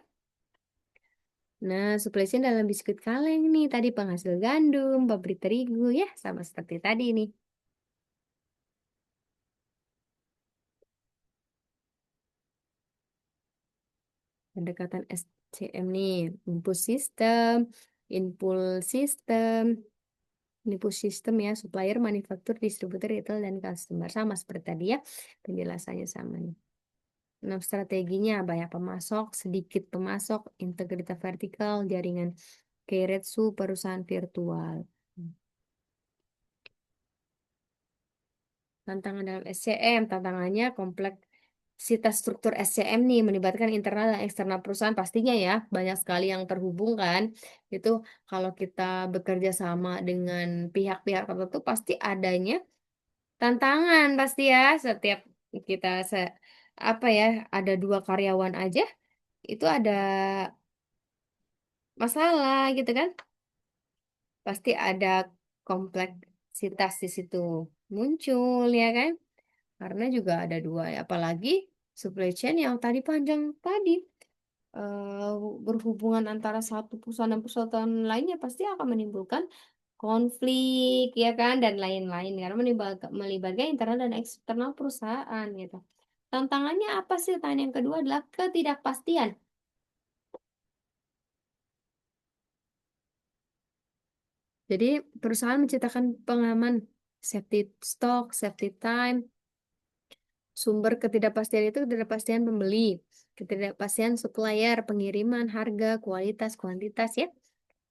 Nah, supply chain dalam biskuit kaleng nih, tadi penghasil gandum, pabrik terigu, ya sama seperti tadi nih. Pendekatan SCM nih, input system, input system ya, supplier, manufaktur, distributor, retail, dan customer. Sama seperti tadi ya, penjelasannya sama nih. Nah, strateginya banyak pemasok, sedikit pemasok, integritas vertikal, jaringan Keiretsu, perusahaan virtual. Tantangan dalam SCM, tantangannya kompleksitas struktur SCM nih melibatkan internal dan eksternal perusahaan pastinya ya banyak sekali yang terhubung kan. Itu kalau kita bekerja sama dengan pihak-pihak tertentu pasti adanya tantangan pasti ya setiap kita apa ya ada dua karyawan aja itu ada masalah gitu kan. Pasti ada kompleksitas di situ muncul ya kan. Karena juga ada dua ya, apalagi supply chain yang tadi panjang tadi eh, berhubungan antara satu perusahaan dan perusahaan lainnya pasti akan menimbulkan konflik ya kan dan lain-lain karena melibatkan internal dan eksternal perusahaan gitu. Tantangannya apa sih? Tantangan yang kedua adalah ketidakpastian. Jadi perusahaan menciptakan pengaman safety stock, safety time, sumber ketidakpastian itu ketidakpastian pembeli, ketidakpastian supplier, pengiriman, harga, kualitas, kuantitas ya.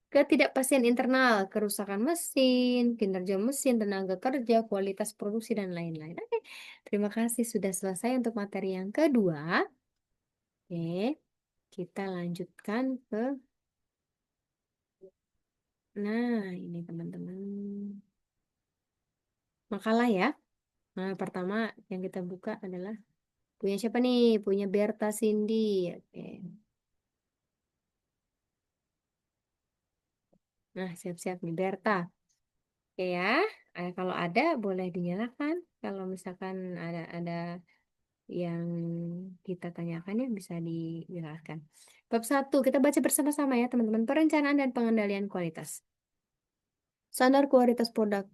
Ketidakpastian internal, kerusakan mesin, kinerja mesin, tenaga kerja, kualitas produksi, dan lain-lain. Oke, terima kasih sudah selesai untuk materi yang kedua. Oke, kita lanjutkan ke, nah ini teman-teman, makalah ya. Nah, pertama yang kita buka adalah punya siapa nih? Punya Berta Cindy. Oke. Nah, siap-siap nih Berta. Oke ya. Kalau ada boleh dinyalakan. Kalau misalkan ada yang kita tanyakan ya bisa dijelaskan. Bab 1, kita baca bersama-sama ya teman-teman. Perencanaan dan pengendalian kualitas. Standar kualitas produk.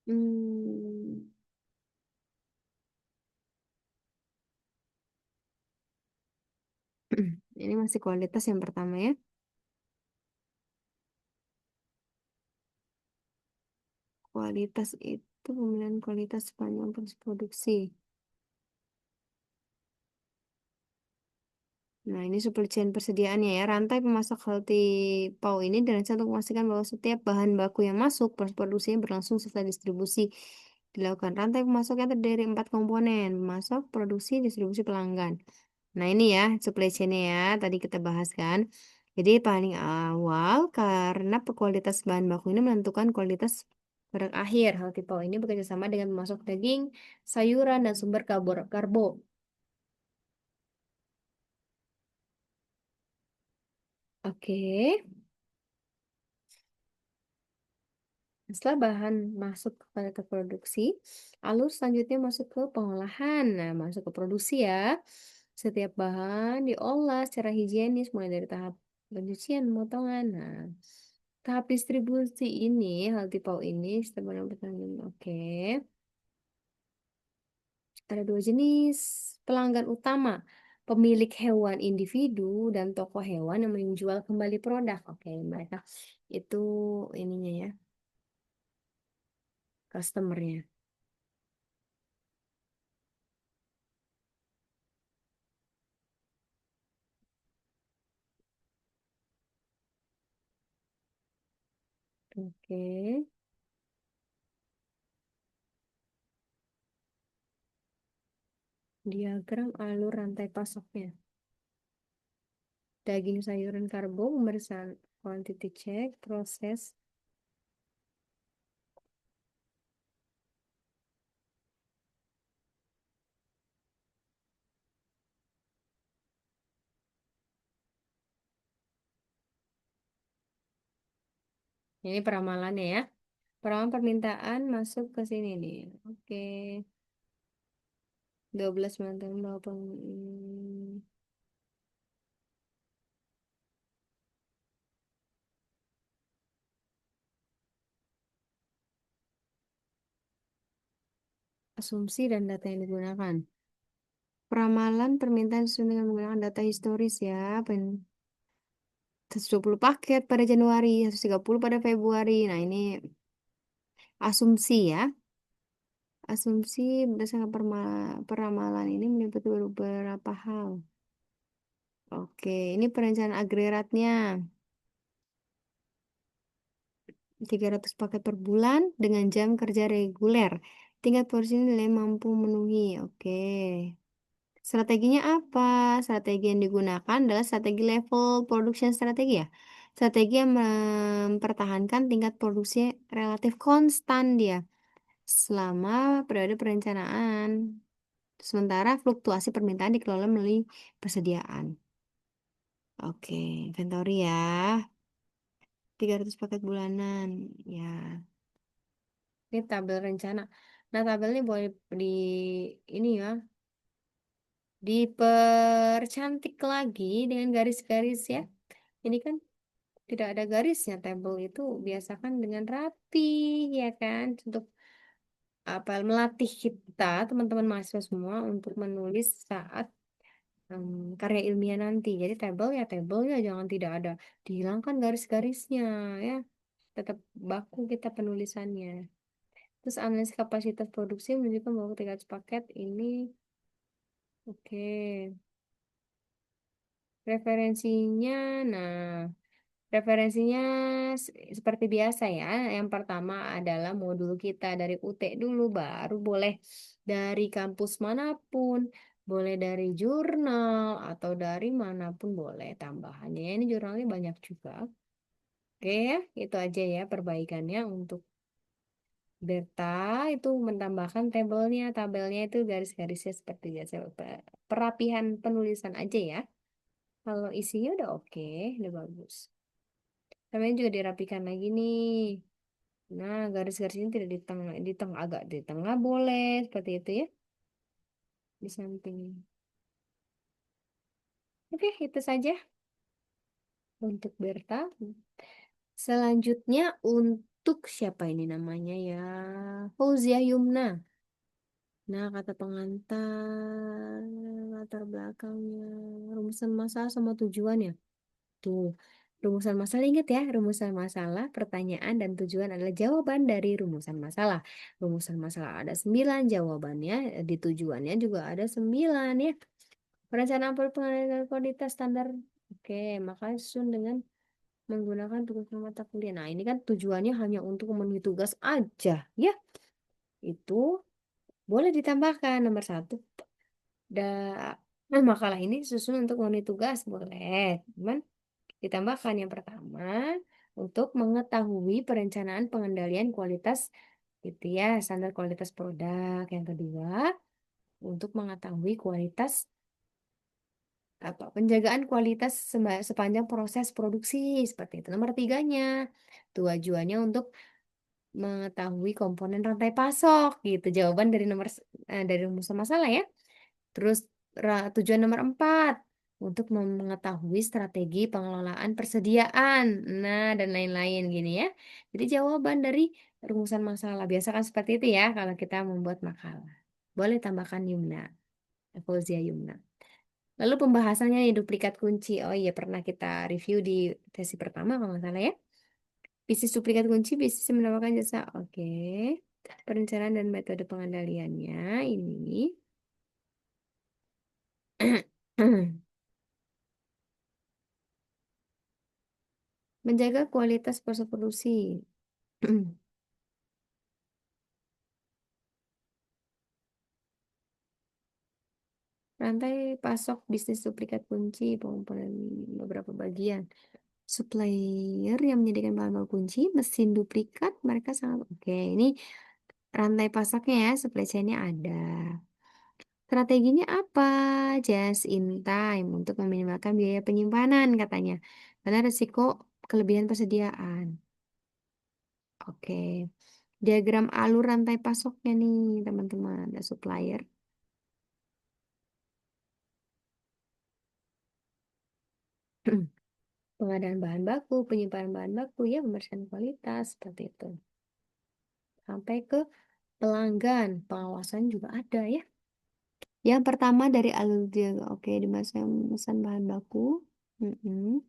Hmm, ini masih kualitas yang pertama ya. Kualitas itu pemilihan kualitas sepanjang proses produksi. Nah, ini supply chain persediaannya ya. Rantai pemasok healthy PAU ini dirancang untuk memastikan bahwa setiap bahan baku yang masuk, proses produksinya berlangsung setelah distribusi dilakukan. Rantai pemasok yang terdiri dari 4 komponen, pemasok, produksi, distribusi, pelanggan. Nah, ini ya supply chain-nya ya. Tadi kita bahas kan. Jadi paling awal karena kualitas bahan baku ini menentukan kualitas produk akhir. Healthy PAU ini bekerja sama dengan pemasok daging, sayuran, dan sumber karbo. Oke. Setelah bahan masuk ke produksi, lalu selanjutnya masuk ke pengolahan. Nah, masuk ke produksi ya. Setiap bahan diolah secara higienis mulai dari tahap pencucian, pemotongan. Nah, tahap distribusi ini, hal tipau ini, setiap bahan pertanian. Oke, ada dua jenis pelanggan utama. pemilik hewan individu dan toko hewan yang menjual kembali produk. Oke, mereka itu ininya ya, customernya. Oke, diagram alur rantai pasoknya. Daging, sayuran, karbo, pemeriksaan quantity check, proses. Ini peramalannya ya. Peramalan permintaan masuk ke sini nih. Oke. 12 mantan bahwa asumsi dan data yang digunakan. Peramalan permintaan sesuai dengan menggunakan data historis ya. 120 paket pada Januari, 130 pada Februari. Nah, ini asumsi ya. Asumsi berdasarkan peramalan ini meliputi beberapa hal. Oke, ini perencanaan agregatnya. 300 paket per bulan dengan jam kerja reguler. Tingkat porsi nilai mampu memenuhi. Oke. Strateginya apa? Strategi yang digunakan adalah strategi level production strategi ya. Strategi yang mempertahankan tingkat produksi relatif konstan dia selama periode perencanaan. Sementara fluktuasi permintaan dikelola melalui persediaan. Oke, inventory ya. 300 paket bulanan. Ya, ini tabel rencana. Nah, tabel ini boleh di ini ya, dipercantik lagi dengan garis-garis ya. Ini kan tidak ada garisnya. Tabel itu biasakan dengan rapi, ya kan? Untuk apa melatih kita, teman-teman mahasiswa semua untuk menulis saat karya ilmiah nanti. Jadi tabel ya jangan tidak ada. Dihilangkan garis-garisnya ya. Tetap baku kita penulisannya. Terus analisis kapasitas produksi menunjukkan bahwa ketika paket ini oke. Referensinya, nah referensinya seperti biasa ya. Yang pertama adalah modul kita dari UT dulu, baru boleh dari kampus manapun, boleh dari jurnal atau dari manapun boleh tambahannya. Ini jurnalnya banyak juga. Oke ya, itu aja ya perbaikannya untuk Berta itu menambahkan tabelnya itu garis-garisnya seperti biasa. Perapihan penulisan aja ya. Kalau isinya udah oke, udah bagus. Namanya juga dirapikan lagi nih. Nah, garis-garis ini tidak di tengah agak di tengah boleh seperti itu ya, di samping. Oke, itu saja untuk Berta. Selanjutnya untuk siapa ini namanya ya? Fauzia Yumna. Nah, kata pengantar, latar belakangnya, rumusan masalah sama tujuannya. Tuh, rumusan masalah ingat ya, rumusan masalah, pertanyaan, dan tujuan adalah jawaban dari rumusan masalah. Rumusan masalah ada 9 jawabannya, di tujuannya juga ada 9 ya. Perencanaan pengendalian kualitas standar. Oke, maka susun dengan menggunakan tugas mata kuliah. Nah, ini kan tujuannya hanya untuk memenuhi tugas aja ya. Itu boleh ditambahkan nomor satu. Nah, makalah ini susun untuk memenuhi tugas boleh. Cuman ditambahkan yang pertama untuk mengetahui perencanaan pengendalian kualitas gitu ya, standar kualitas produk. Yang kedua, untuk mengetahui kualitas apa penjagaan kualitas sepanjang proses produksi seperti itu. Nomor tiganya, tujuannya untuk mengetahui komponen rantai pasok gitu. Jawaban dari dari rumus masalah ya. Terus tujuan nomor 4 untuk mengetahui strategi pengelolaan persediaan. Nah, dan lain-lain gini ya. Jadi jawaban dari rumusan masalah. Biasa kan seperti itu ya kalau kita membuat makalah. Boleh tambahkan Yumna, Fauzia Yumna. Lalu pembahasannya nih duplikat kunci. Oh iya, pernah kita review di sesi pertama kalau nggak salah ya. Bisnis duplikat kunci, bisnis yang menawarkan jasa. Oke. Perencanaan dan metode pengendaliannya ini. Menjaga kualitas proses produksi. Rantai pasok bisnis duplikat kunci, pengumpulan beberapa bagian. Supplier yang menyediakan bahan baku kunci, mesin duplikat, mereka sangat oke. Ini rantai pasoknya ya, supply chain-nya ada. Strateginya apa? Just in time untuk meminimalkan biaya penyimpanan katanya. Karena risiko kelebihan persediaan. Oke. Diagram alur rantai pasoknya nih, teman-teman. Ada supplier. Pengadaan bahan baku, penyimpanan bahan baku, ya pemeriksaan kualitas, seperti itu. Sampai ke pelanggan, pengawasan juga ada ya. Yang pertama dari alur dia, oke, dimasukkan bahan baku. Mm-mm.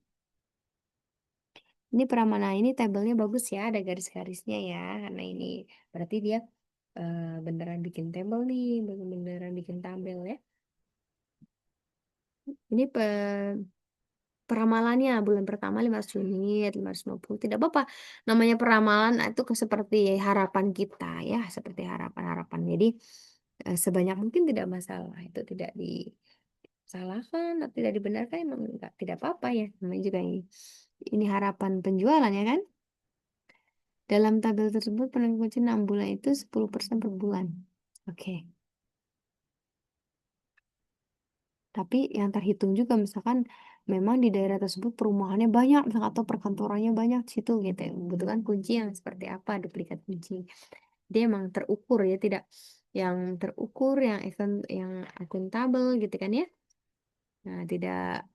Ini Pramana ini tabelnya bagus ya, ada garis-garisnya ya, karena ini berarti dia beneran bikin tabel nih, beneran bikin tabel ya. Ini peramalannya bulan pertama 500 unit, 550, tidak apa-apa. Namanya peramalan itu seperti harapan kita ya, seperti harapan-harapan. Jadi sebanyak mungkin tidak masalah, itu tidak disalahkan atau tidak dibenarkan emang enggak, tidak apa-apa ya. Namanya juga ini harapan penjualan ya kan. Dalam tabel tersebut penentu kunci 6 bulan itu 10% per bulan. Oke. Tapi yang terhitung juga misalkan memang di daerah tersebut perumahannya banyak misalkan, atau perkantorannya banyak di situ gitu ya. Membutuhkan kunci yang seperti apa, duplikat kunci. Dia emang terukur ya, tidak yang terukur, yang akuntabel gitu kan ya. Nah, tidak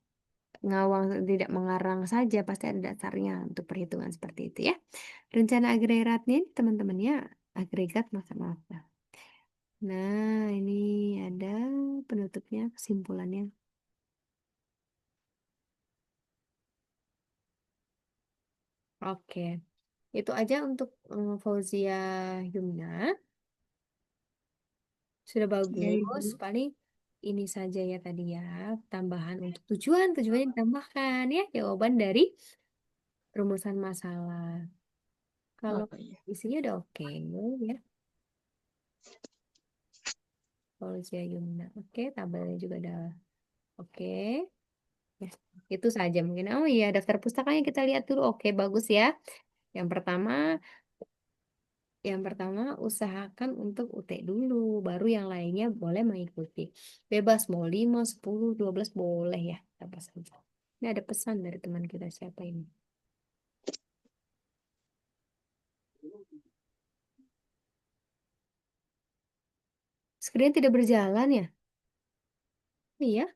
ngawang, tidak mengarang saja, pasti ada dasarnya untuk perhitungan seperti itu ya. Rencana agregatnya teman-temannya agregat masa-masa. Nah, ini ada penutupnya, kesimpulannya. Oke, itu aja untuk Fauzia Yumna. Sudah Ya, bagus. Ibu. Paling ini saja ya tadi ya. Tambahan untuk tujuannya ditambahkan ya. Jawaban dari rumusan masalah. Kalau Oh iya. isinya udah oke ya. Fauzia Yumna. Oke, tabelnya juga udah oke. Ya, itu saja mungkin. Oh iya, daftar pustakanya kita lihat dulu. Oke, bagus ya. Yang pertama, usahakan untuk UT dulu, baru yang lainnya boleh mengikuti. Bebas mau 5, 10, 12 boleh ya. Apa saja. Ini ada pesan dari teman kita siapa ini? Screen tidak berjalan ya? Iya.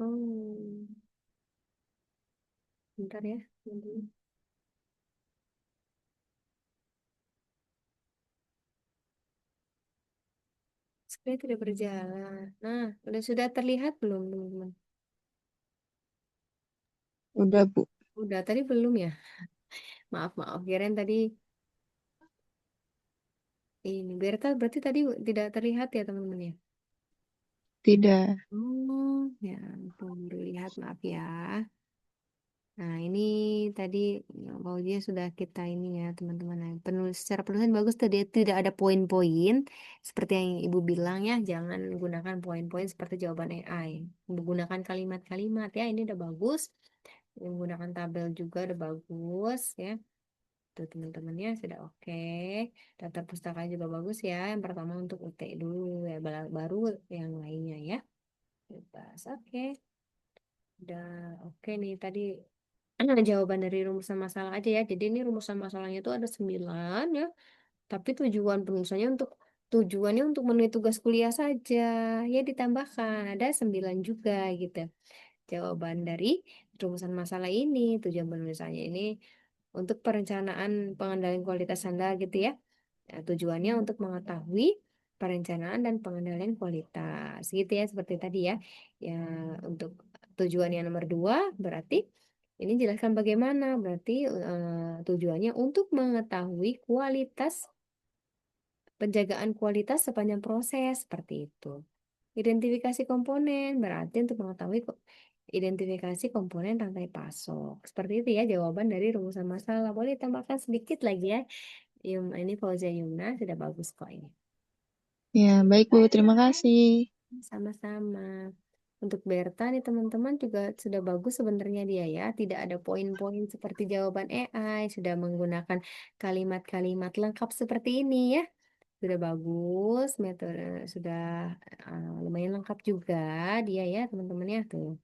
Oh, bentar ya. Screen tidak berjalan. Nah, sudah terlihat belum, teman-teman? Udah, Bu. Udah, tadi belum ya? Maaf, maaf. Kirain tadi ini. Berta berarti tadi tidak terlihat ya, teman-teman ya? Tidak. Oh, ya ampun, baru lihat, maaf ya. Nah, ini tadi dia sudah kita ini ya, teman-teman. Nah, secara penulisan bagus tadi, tidak ada poin-poin seperti yang Ibu bilang ya, jangan gunakan poin-poin seperti jawaban AI. Menggunakan kalimat-kalimat ya, ini udah bagus. Menggunakan tabel juga udah bagus ya. Tuh teman-temannya sudah oke. Daftar pustaka juga bagus ya. Yang pertama untuk UT dulu ya, baru yang lainnya ya. Bebas. Oke. Udah oke nih tadi jawaban dari rumusan masalah aja ya. Jadi ini rumusan masalahnya itu ada 9 ya. Tapi tujuannya untuk memenuhi tugas kuliah saja. Ya ditambahkan ada 9 juga gitu. Jawaban dari rumusan masalah ini, tujuan penulisannya ini untuk perencanaan pengendalian kualitas sandal gitu ya. Nah, tujuannya untuk mengetahui perencanaan dan pengendalian kualitas. Gitu ya, seperti tadi ya. Ya, untuk tujuan yang nomor dua berarti ini jelaskan bagaimana. Berarti tujuannya untuk mengetahui kualitas, penjagaan kualitas sepanjang proses seperti itu. Identifikasi komponen berarti untuk mengetahui identifikasi komponen rantai pasok. Seperti itu ya jawaban dari rumusan masalah. Boleh tambahkan sedikit lagi ya. Ini Fauzia Yumna sudah bagus kok ini. Ya, baik Bu, terima kasih. Sama-sama. Untuk Berta nih teman-teman juga sudah bagus sebenarnya dia ya. Tidak ada poin-poin seperti jawaban AI. Sudah menggunakan kalimat-kalimat lengkap seperti ini ya. Sudah bagus. Metode sudah lumayan lengkap juga dia ya teman-teman ya. Tuh.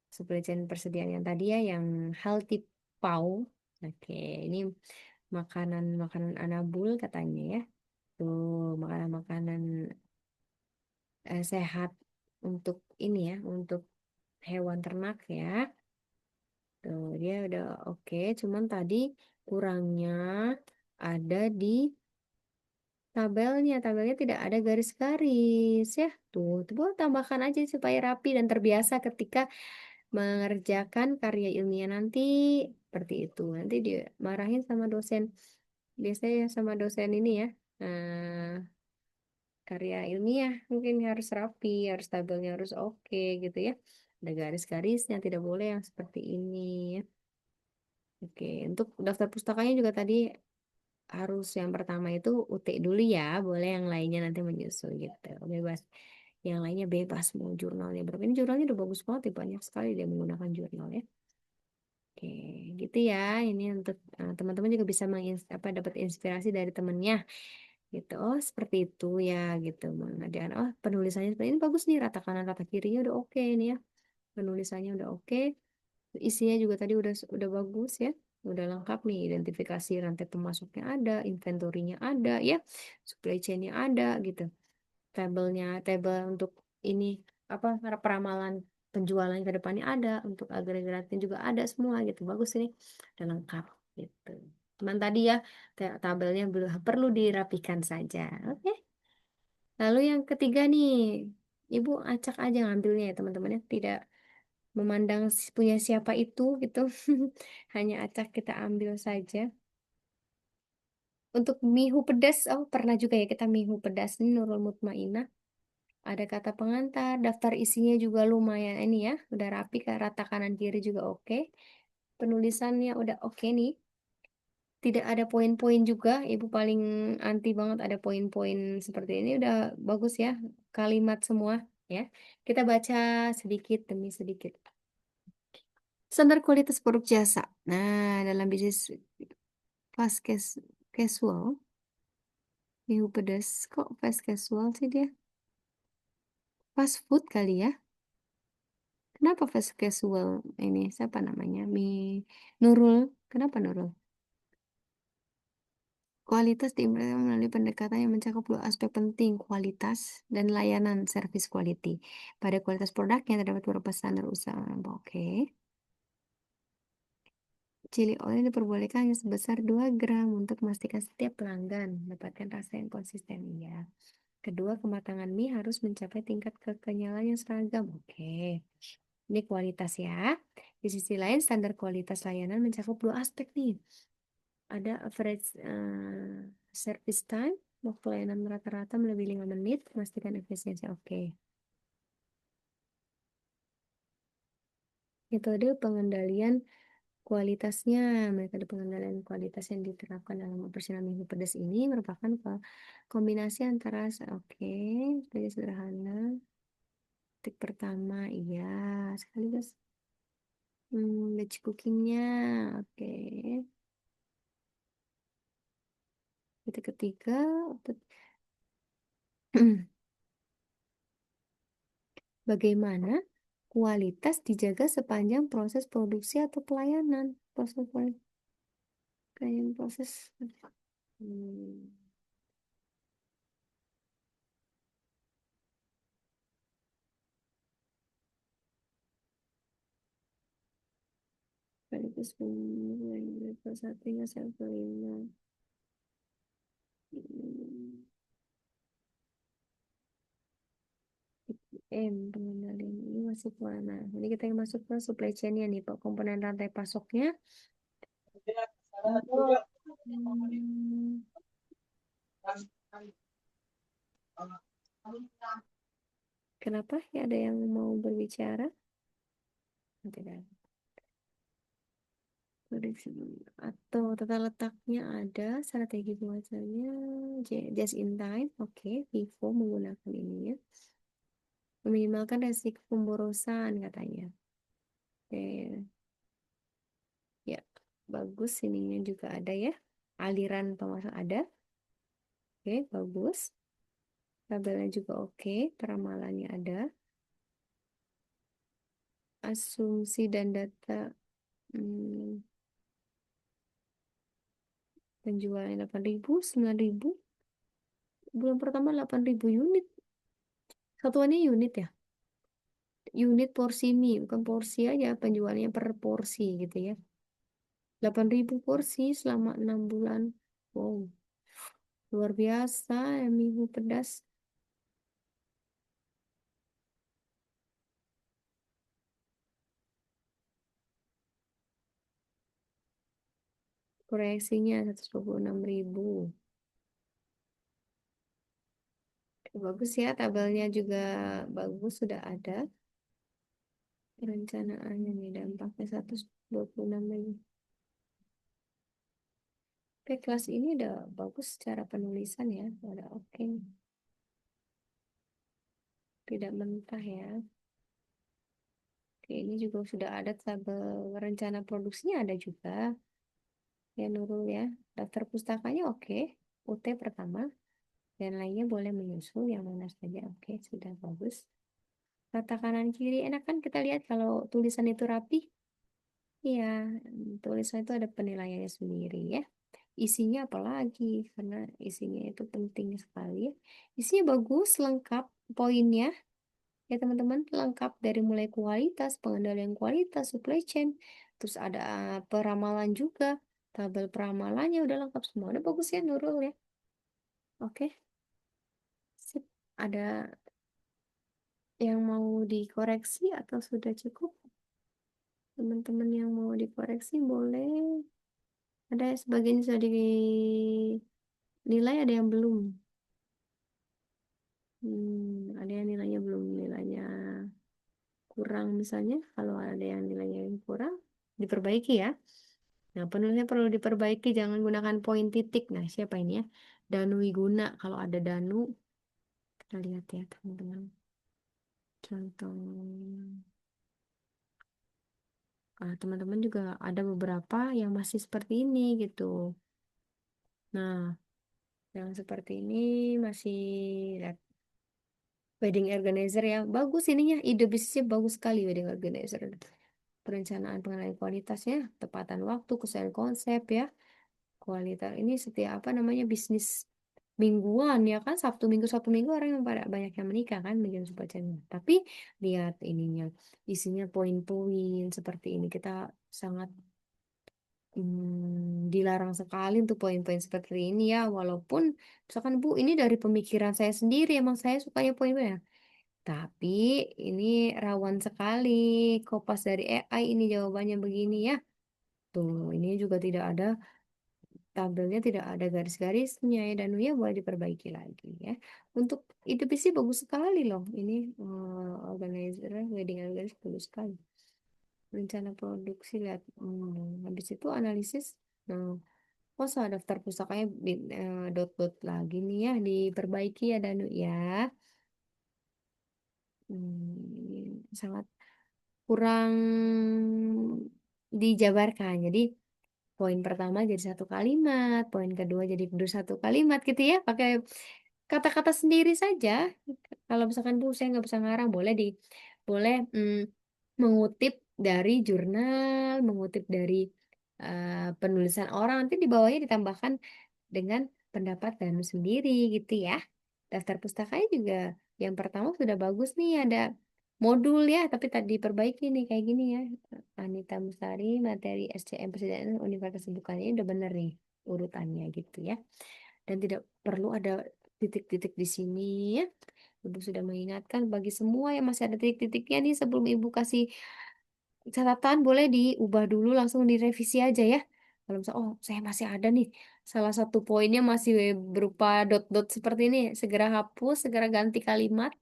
Supply chain persediaan yang tadi ya. Yang healthy pau. Oke. Ini makanan-makanan anabul katanya ya. Tuh makanan-makanan sehat untuk ini ya, untuk hewan ternak ya. Tuh, dia udah oke, cuman tadi kurangnya ada di tabelnya. Tabelnya tidak ada garis-garis ya. Tuh boleh tambahkan aja supaya rapi dan terbiasa ketika mengerjakan karya ilmiah nanti seperti itu. Nanti dia marahin sama dosen. Biasanya sama dosen ini ya. Karya ilmiah mungkin harus rapi, harus tabelnya harus oke gitu ya. Ada garis-garisnya, tidak boleh yang seperti ini ya. Oke, untuk daftar pustakanya juga tadi harus yang pertama itu UT dulu ya, boleh yang lainnya nanti menyusul gitu. Bebas. Yang lainnya bebas mau jurnalnya berapa. Ini jurnalnya udah bagus banget ya, banyak sekali dia menggunakan jurnal ya. Oke, gitu ya. Ini untuk teman-teman juga bisa dapat inspirasi dari temennya gitu. Oh, seperti itu ya gitu. Mengajarkan oh, penulisannya seperti ini bagus nih, rata kanan rata kirinya udah oke ini ya. Penulisannya udah oke. Isinya juga tadi udah bagus ya. Udah lengkap nih, identifikasi rantai pemasoknya ada, inventorinya ada ya. Supply chain-nya ada gitu. Tabel untuk ini apa peramalan penjualan ke depannya ada, untuk agregatnya juga ada semua gitu. Bagus ini. Dan lengkap gitu. Cuman tadi ya tabelnya belum perlu dirapikan saja. Oke. Lalu yang ketiga nih, Ibu acak aja ngambilnya ya teman-teman ya. Tidak memandang punya siapa itu gitu. Hanya acak kita ambil saja. Untuk mihu pedas, oh pernah juga ya kita mihu pedas ini Nurul Mutmainah. Ada kata pengantar, daftar isinya juga lumayan ini ya, udah rapi, ke rata kanan kiri juga oke. Penulisannya udah oke nih. Tidak ada poin-poin juga, Ibu paling anti banget ada poin-poin seperti ini, udah bagus ya, kalimat semua ya. Kita baca sedikit demi sedikit. Standar kualitas produk jasa. Nah, dalam bisnis fast casual, Minggu pedas kok fast casual sih dia? Fast food kali ya? Kenapa fast casual ini? Siapa namanya? Nurul. Kenapa Nurul? Kualitas diimplementasikan melalui pendekatan yang mencakup dua aspek penting, kualitas dan layanan service quality. Pada kualitas produknya terdapat beberapa standar usaha. Oke. Chili oil diperbolehkan hanya sebesar 2 gram untuk memastikan setiap pelanggan mendapatkan rasa yang konsisten. Ya. Kedua, kematangan mie harus mencapai tingkat kekenyalan yang seragam. Oke. Ini kualitas ya. Di sisi lain, standar kualitas layanan mencakup dua aspek nih. Ada average service time, waktu layanan rata-rata melebihi 5 menit, memastikan efisiensi. Oke. Metode pengendalian kualitasnya, metode pengendalian kualitas yang diterapkan dalam operasional minggu pedas ini merupakan kombinasi antara, oke, sebagai sederhana. Titik pertama, iya, sekaligus batch cookingnya, oke. Titik ketiga, bagaimana kualitas dijaga sepanjang proses produksi atau pelayanan? Pelayanan proses. Hmm, sekaligus satunya sel kelima. Hmm, Pengendalian ini masuk mana? Ini kita yang masuk ke supply chain-nya nih, Pak. Komponen rantai pasoknya. Hmm, kenapa ya ada yang mau berbicara? Tidak. Prediksi atau tata letaknya ada, strategi pemasarannya just in time. Oke, Vivo menggunakan ini ya. Meminimalkan resiko pemborosan katanya. Oke, ya bagus ininya juga ada ya. Aliran pemasaran ada. Oke, bagus. Tabelnya juga oke, peramalannya ada. Asumsi dan data hmm, penjualan 8.000, 9.000. Bulan pertama 8.000 unit. Satuannya unit ya. Unit porsi mie, bukan porsi aja, penjualannya per porsi gitu ya. 8.000 porsi selama 6 bulan. Wow, luar biasa ya mie pedas. Proyeksinya 126.000. Bagus ya, tabelnya juga bagus, sudah ada. Perencanaannya nih, dampaknya 126.000. Oke, kelas ini udah bagus secara penulisan ya, udah oke. Tidak mentah ya. Oke, ini juga sudah ada tabel rencana produksinya ada juga. Ya Nurul ya. Daftar pustakanya oke. UT pertama. Dan lainnya boleh menyusul yang mana saja. Oke, sudah bagus. Kata kanan kiri enak kan kita lihat kalau tulisan itu rapi. Iya, tulisan itu ada penilaiannya sendiri ya. Isinya apalagi karena isinya itu penting sekali ya. Isinya bagus, lengkap poinnya. Ya teman-teman, lengkap dari mulai kualitas, pengendalian kualitas, supply chain, terus ada peramalan juga, tabel peramalannya udah lengkap semua, udah bagus ya Nurul ya. Oke, sip. Ada yang mau dikoreksi atau sudah cukup? Teman-teman yang mau dikoreksi boleh. Ada sebagian sudah dinilai, ada yang belum. Ada yang nilainya belum, nilainya kurang misalnya. Kalau ada yang nilainya yang kurang, diperbaiki ya. Nah, penulisnya perlu diperbaiki, jangan gunakan poin titik. Nah, siapa ini ya? Danu Wiguna. Kalau ada Danu, kita lihat ya, teman-teman. Contoh. Teman-teman juga ada beberapa yang masih seperti ini gitu. Nah, yang seperti ini masih lihat wedding organizer ya. Bagus ininya, ide bisnisnya bagus sekali wedding organizer. Perencanaan pengenalan kualitasnya, tepatan waktu, kesesuaian konsep ya. Kualitas ini setiap apa namanya bisnis mingguan ya kan, Sabtu Minggu orang yang pada banyak yang menikah kan bikin bacanya. Tapi lihat ininya, isinya poin-poin seperti ini, kita sangat dilarang sekali untuk poin-poin seperti ini ya, walaupun misalkan Bu ini dari pemikiran saya sendiri, emang saya sukanya poin-poin ya, tapi ini rawan sekali kopas dari AI ini jawabannya begini ya. Tuh, ini juga tidak ada tabelnya, tidak ada garis-garisnya ya, dan ya boleh diperbaiki lagi ya. Untuk itu sih bagus sekali loh. Ini organizer, wedding organizer bagus sekali. Rencana produksi lihat. Habis itu analisis. Nah, oh soal daftar pusakanya dot-dot lagi nih ya, diperbaiki ya Danu ya. Ini sangat kurang dijabarkan. Jadi poin pertama jadi satu kalimat, poin kedua jadi satu kalimat gitu ya, pakai kata-kata sendiri saja. Kalau misalkan Bu saya nggak bisa ngarang, boleh mengutip dari jurnal, mengutip dari penulisan orang, nanti di bawahnya ditambahkan dengan pendapat Danu sendiri gitu ya. Daftar pustakanya juga yang pertama sudah bagus nih, ada modul ya, tapi tadi diperbaiki nih kayak gini ya. Anita Mustari, materi SCM Presiden Universitas Bukannya udah bener nih urutannya gitu ya. Dan tidak perlu ada titik-titik di sini ya. Ibu sudah mengingatkan bagi semua yang masih ada titik-titiknya nih sebelum Ibu kasih catatan boleh diubah dulu langsung direvisi aja ya. Kalau misalnya, oh saya masih ada nih, salah satu poinnya masih berupa dot-dot seperti ini, segera hapus, segera ganti kalimat,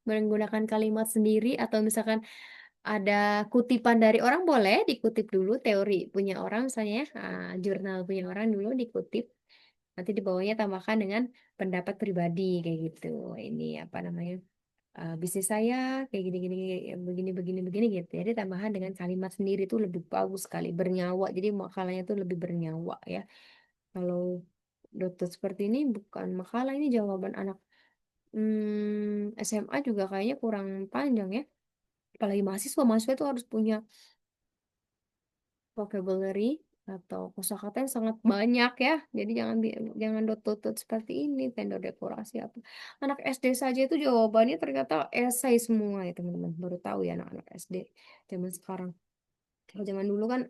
menggunakan kalimat sendiri atau misalkan ada kutipan dari orang boleh dikutip dulu teori punya orang misalnya ya, jurnal punya orang dulu dikutip. Nanti di bawahnya tambahkan dengan pendapat pribadi kayak gitu. Ini apa namanya? Bisnis saya kayak gini gini begini begini begini gitu. Jadi tambahan dengan kalimat sendiri itu lebih bagus sekali bernyawa. Jadi makalahnya itu lebih bernyawa ya. Kalau dokter seperti ini bukan makalah ini jawaban anak SMA juga kayaknya kurang panjang ya. Apalagi mahasiswa mahasiswa itu harus punya vocabulary atau kosakata yang sangat banyak ya. Jadi jangan dot-dot seperti ini, vendor dekorasi apa. Anak SD saja itu jawabannya ternyata esai semua ya teman-teman. Baru tahu ya anak-anak SD zaman sekarang. Kalau zaman dulu kan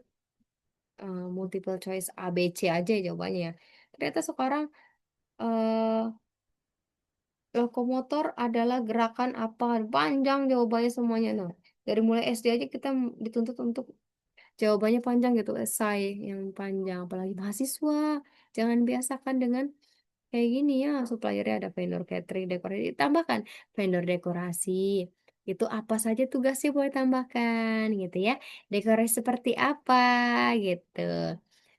multiple choice A B C aja ya jawabannya ya. Ternyata sekarang eh lokomotor adalah gerakan apa? Panjang jawabannya semuanya. Nah, dari mulai SD aja kita dituntut untuk jawabannya panjang gitu, esai yang panjang. Apalagi mahasiswa, jangan biasakan dengan kayak gini ya. Suppliernya ada vendor catering, dekorasi. Tambahkan vendor dekorasi. Itu apa saja tugasnya boleh tambahkan gitu ya. Dekorasi seperti apa gitu.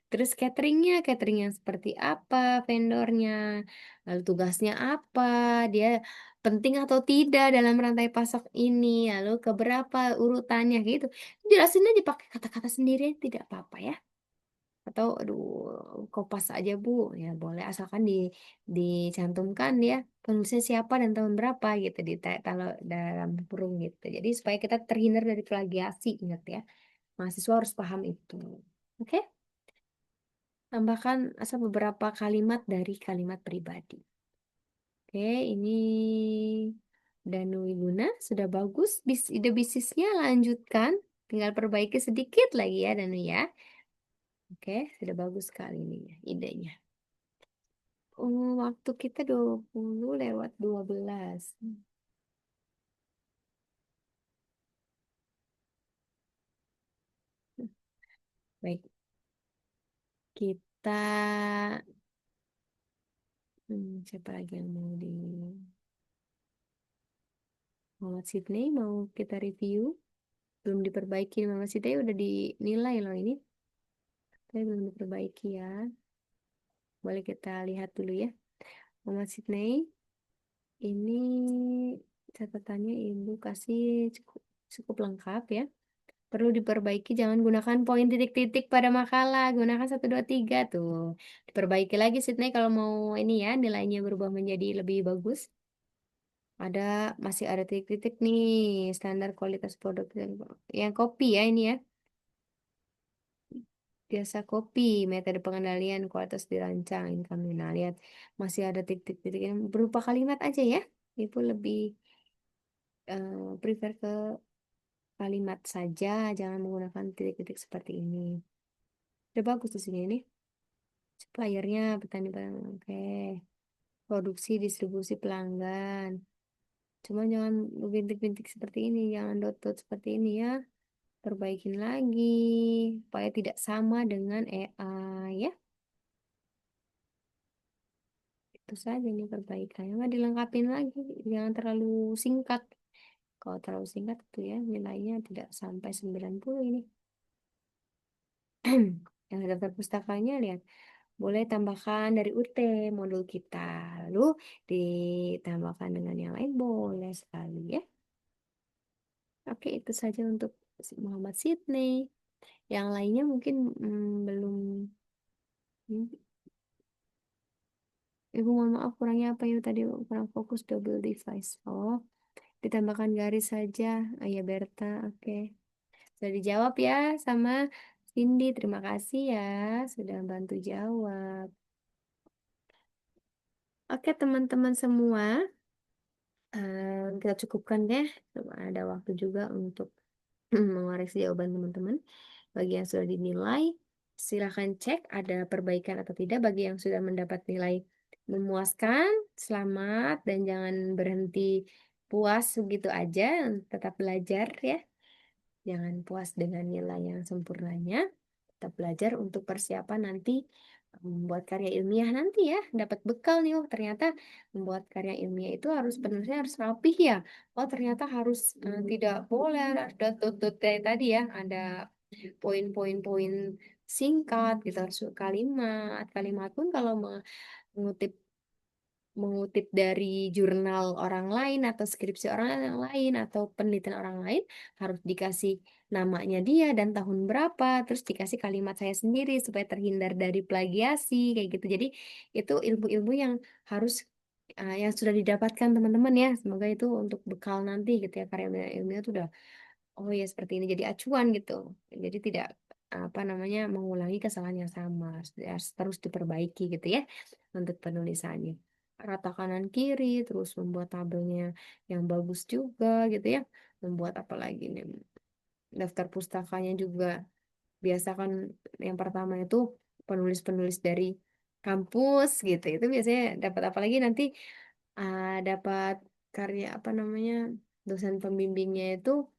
Terus catering yang seperti apa vendornya. Lalu tugasnya apa, dia penting atau tidak dalam rantai pasok ini. Lalu keberapa urutannya gitu. Jelasin aja pakai kata-kata sendiri tidak apa-apa ya. Atau aduh kopas aja Bu, ya boleh asalkan dicantumkan ya penulisnya siapa dan tahun berapa gitu di kalau dalam kurung gitu. Jadi supaya kita terhindar dari plagiasi ingat ya. Mahasiswa harus paham itu. Oke? Tambahkan asal beberapa kalimat dari kalimat pribadi. Oke, ini Danu Wiguna sudah bagus. Ide bisnisnya lanjutkan. Tinggal perbaiki sedikit lagi ya Danu ya. Oke, sudah bagus sekali ini ya, idenya. Waktu kita 20 lewat 12. Baik, kita siapa lagi yang mau di Muhammad Sydney mau kita review? Belum diperbaiki Muhammad Sydney udah dinilai loh ini. Tapi belum diperbaiki ya. Boleh kita lihat dulu ya. Muhammad Sydney, ini catatannya Ibu kasih cukup, cukup lengkap ya. Perlu diperbaiki, jangan gunakan poin titik-titik pada makalah. Gunakan satu 2 3 tuh. Diperbaiki lagi Sydney kalau mau ini ya, nilainya berubah menjadi lebih bagus. Ada, masih ada titik-titik nih, standar kualitas produk yang kopi ya ini ya. Biasa kopi, metode pengendalian kualitas dirancang, ini kami nah, lihat masih ada titik-titik yang berupa kalimat aja ya. Ibu lebih prefer ke kalimat saja, jangan menggunakan titik-titik seperti ini. Udah bagus di sini ini. Suppliernya petani barang, oke. Produksi, distribusi, pelanggan. Cuma jangan bintik-bintik seperti ini, jangan dot-dot seperti ini ya. Perbaikin lagi supaya tidak sama dengan AI ya. Itu saja nih perbaikannya. Nggak dilengkapin lagi, jangan terlalu singkat. Kalau terlalu singkat itu ya nilainya tidak sampai 90 ini. Yang daftar pustakanya lihat. Boleh tambahkan dari UT modul kita. Lalu ditambahkan dengan yang lain boleh sekali ya. Oke, itu saja untuk Muhammad Sydney. Yang lainnya mungkin belum. Hmm, Ibu mohon maaf kurangnya apa ya tadi kurang fokus double device. Oh, ditambahkan garis saja. Ayah Berta, oke. Sudah dijawab ya sama Cindy. Terima kasih ya sudah bantu jawab. Oke teman-teman semua, kita cukupkan deh. Ada waktu juga untuk mengoreksi jawaban teman-teman. Bagi yang sudah dinilai, silakan cek ada perbaikan atau tidak. Bagi yang sudah mendapat nilai memuaskan, selamat, dan jangan berhenti puas begitu aja, tetap belajar ya. Jangan puas dengan nilai yang sempurnanya, tetap belajar untuk persiapan nanti membuat karya ilmiah nanti ya, dapat bekal nih, oh ternyata membuat karya ilmiah itu harus penulisnya harus rapih ya. Oh ternyata harus tidak boleh ada tutut kayak tadi ya, ada poin-poin-poin singkat gitu, harus kalimat. Kalimat pun kalau mengutip mengutip dari jurnal orang lain atau skripsi orang lain atau penelitian orang lain harus dikasih namanya dia dan tahun berapa, terus dikasih kalimat saya sendiri supaya terhindar dari plagiasi kayak gitu. Jadi itu ilmu-ilmu yang harus yang sudah didapatkan teman-teman ya. Semoga itu untuk bekal nanti gitu ya, karya ilmiah itu udah oh ya seperti ini jadi acuan gitu. Jadi tidak apa namanya mengulangi kesalahan yang sama, harus terus diperbaiki gitu ya untuk penulisannya. Rata kanan kiri, terus membuat tabelnya yang bagus juga gitu ya. Membuat apa lagi nih? Daftar pustakanya juga biasa kan yang pertama itu penulis-penulis dari kampus gitu. Itu biasanya dapat apa lagi nanti dapat karya apa namanya? Dosen pembimbingnya itu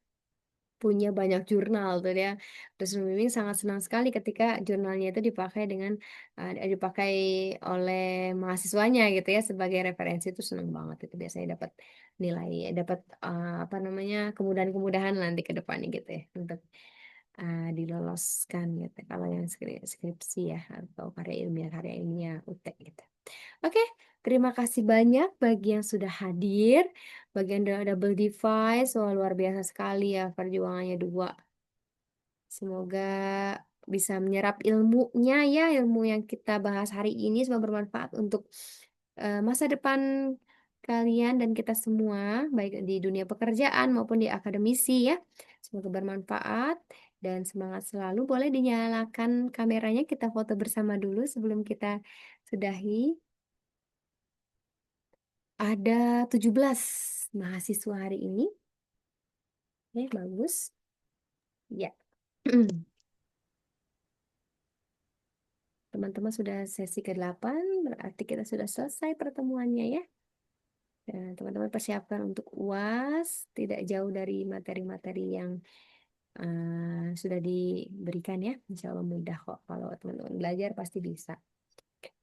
punya banyak jurnal tuh dia. Terus Mimin sangat senang sekali ketika jurnalnya itu dipakai dipakai oleh mahasiswanya gitu ya sebagai referensi itu senang banget itu biasanya dapat nilai dapat apa namanya kemudahan-kemudahan nanti ke depannya gitu ya untuk diloloskan gitu kalau yang skripsi ya atau karya ilmiah UT gitu. Oke, terima kasih banyak bagi yang sudah hadir. Bagian double device, wah luar biasa sekali ya perjuangannya dua. Semoga bisa menyerap ilmunya ya, ilmu yang kita bahas hari ini semoga bermanfaat untuk masa depan kalian dan kita semua, baik di dunia pekerjaan maupun di akademisi ya. Semoga bermanfaat dan semangat selalu. Boleh dinyalakan kameranya, kita foto bersama dulu sebelum kita sudahi. Ada 17 mahasiswa hari ini. Oke, bagus. Ya. Teman-teman sudah sesi ke-8, berarti kita sudah selesai pertemuannya ya. Dan teman-teman persiapkan untuk UAS, tidak jauh dari materi-materi yang sudah diberikan ya. Insya Allah mudah kok. Kalau teman-teman belajar pasti bisa.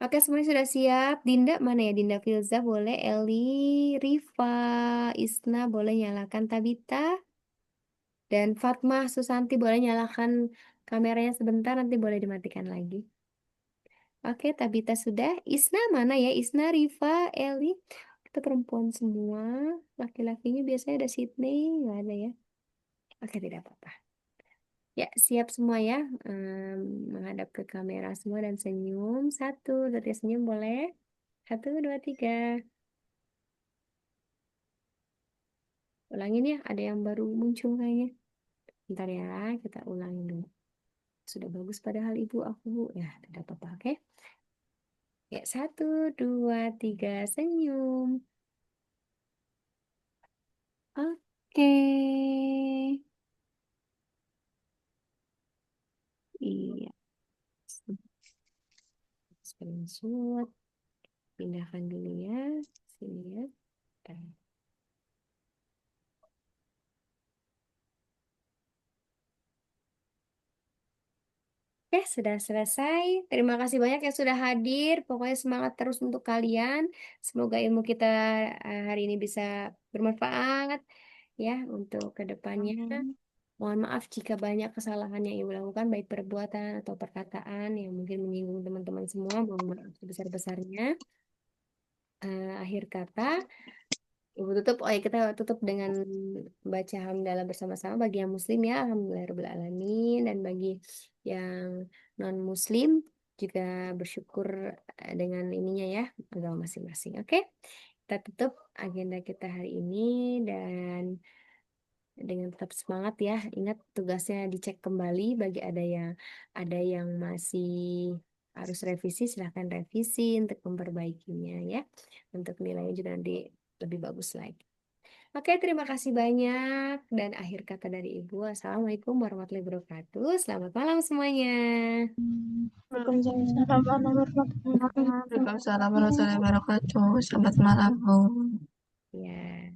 Oke, semuanya sudah siap. Dinda mana ya? Dinda Filza boleh, Eli, Rifa, Isna boleh nyalakan Tabita. Dan Fatmah Susanti boleh nyalakan kameranya sebentar, nanti boleh dimatikan lagi. Oke, Tabita sudah. Isna mana ya? Isna, Rifa, Eli. Kita perempuan semua. Laki-lakinya biasanya ada Sydney, nggak ada ya. Oke, tidak apa-apa. Ya, siap semua ya. Menghadap ke kamera semua dan senyum. Satu, dua, tiga, senyum boleh. Satu, dua, tiga. Ulangin ya, ada yang baru muncul kayaknya. Bentar ya, kita ulangin dulu. Sudah bagus padahal ibu aku. Ya, tidak apa-apa, oke? Ya, satu, dua, tiga, senyum. Oke. Iya, screenshot. Pindahkan dulu ya. Sini ya. Oke, sudah selesai. Terima kasih banyak yang sudah hadir. Pokoknya semangat terus untuk kalian. Semoga ilmu kita hari ini bisa bermanfaat ya untuk kedepannya. Mohon maaf jika banyak kesalahan yang ibu lakukan, baik perbuatan atau perkataan yang mungkin menyinggung teman-teman semua. Mohon maaf sebesar-besarnya. Akhir kata, ibu tutup. Oh ya, kita tutup dengan baca hamdalah bersama-sama bagi yang muslim ya, alhamdulillahirobbilalamin, dan bagi yang non muslim juga bersyukur dengan ininya ya, agama masing-masing. Oke, kita tutup agenda kita hari ini dan dengan tetap semangat ya. Ingat tugasnya dicek kembali bagi ada yang masih harus revisi, silahkan revisi untuk memperbaikinya ya. Untuk nilainya juga nanti lebih bagus lagi. Oke, terima kasih banyak. Dan akhir kata dari Ibu, Assalamualaikum warahmatullahi wabarakatuh. Selamat malam semuanya. Waalaikumsalam warahmatullahi wabarakatuh. Waalaikumsalam warahmatullahi wabarakatuh. Selamat malam, Bu. Ya.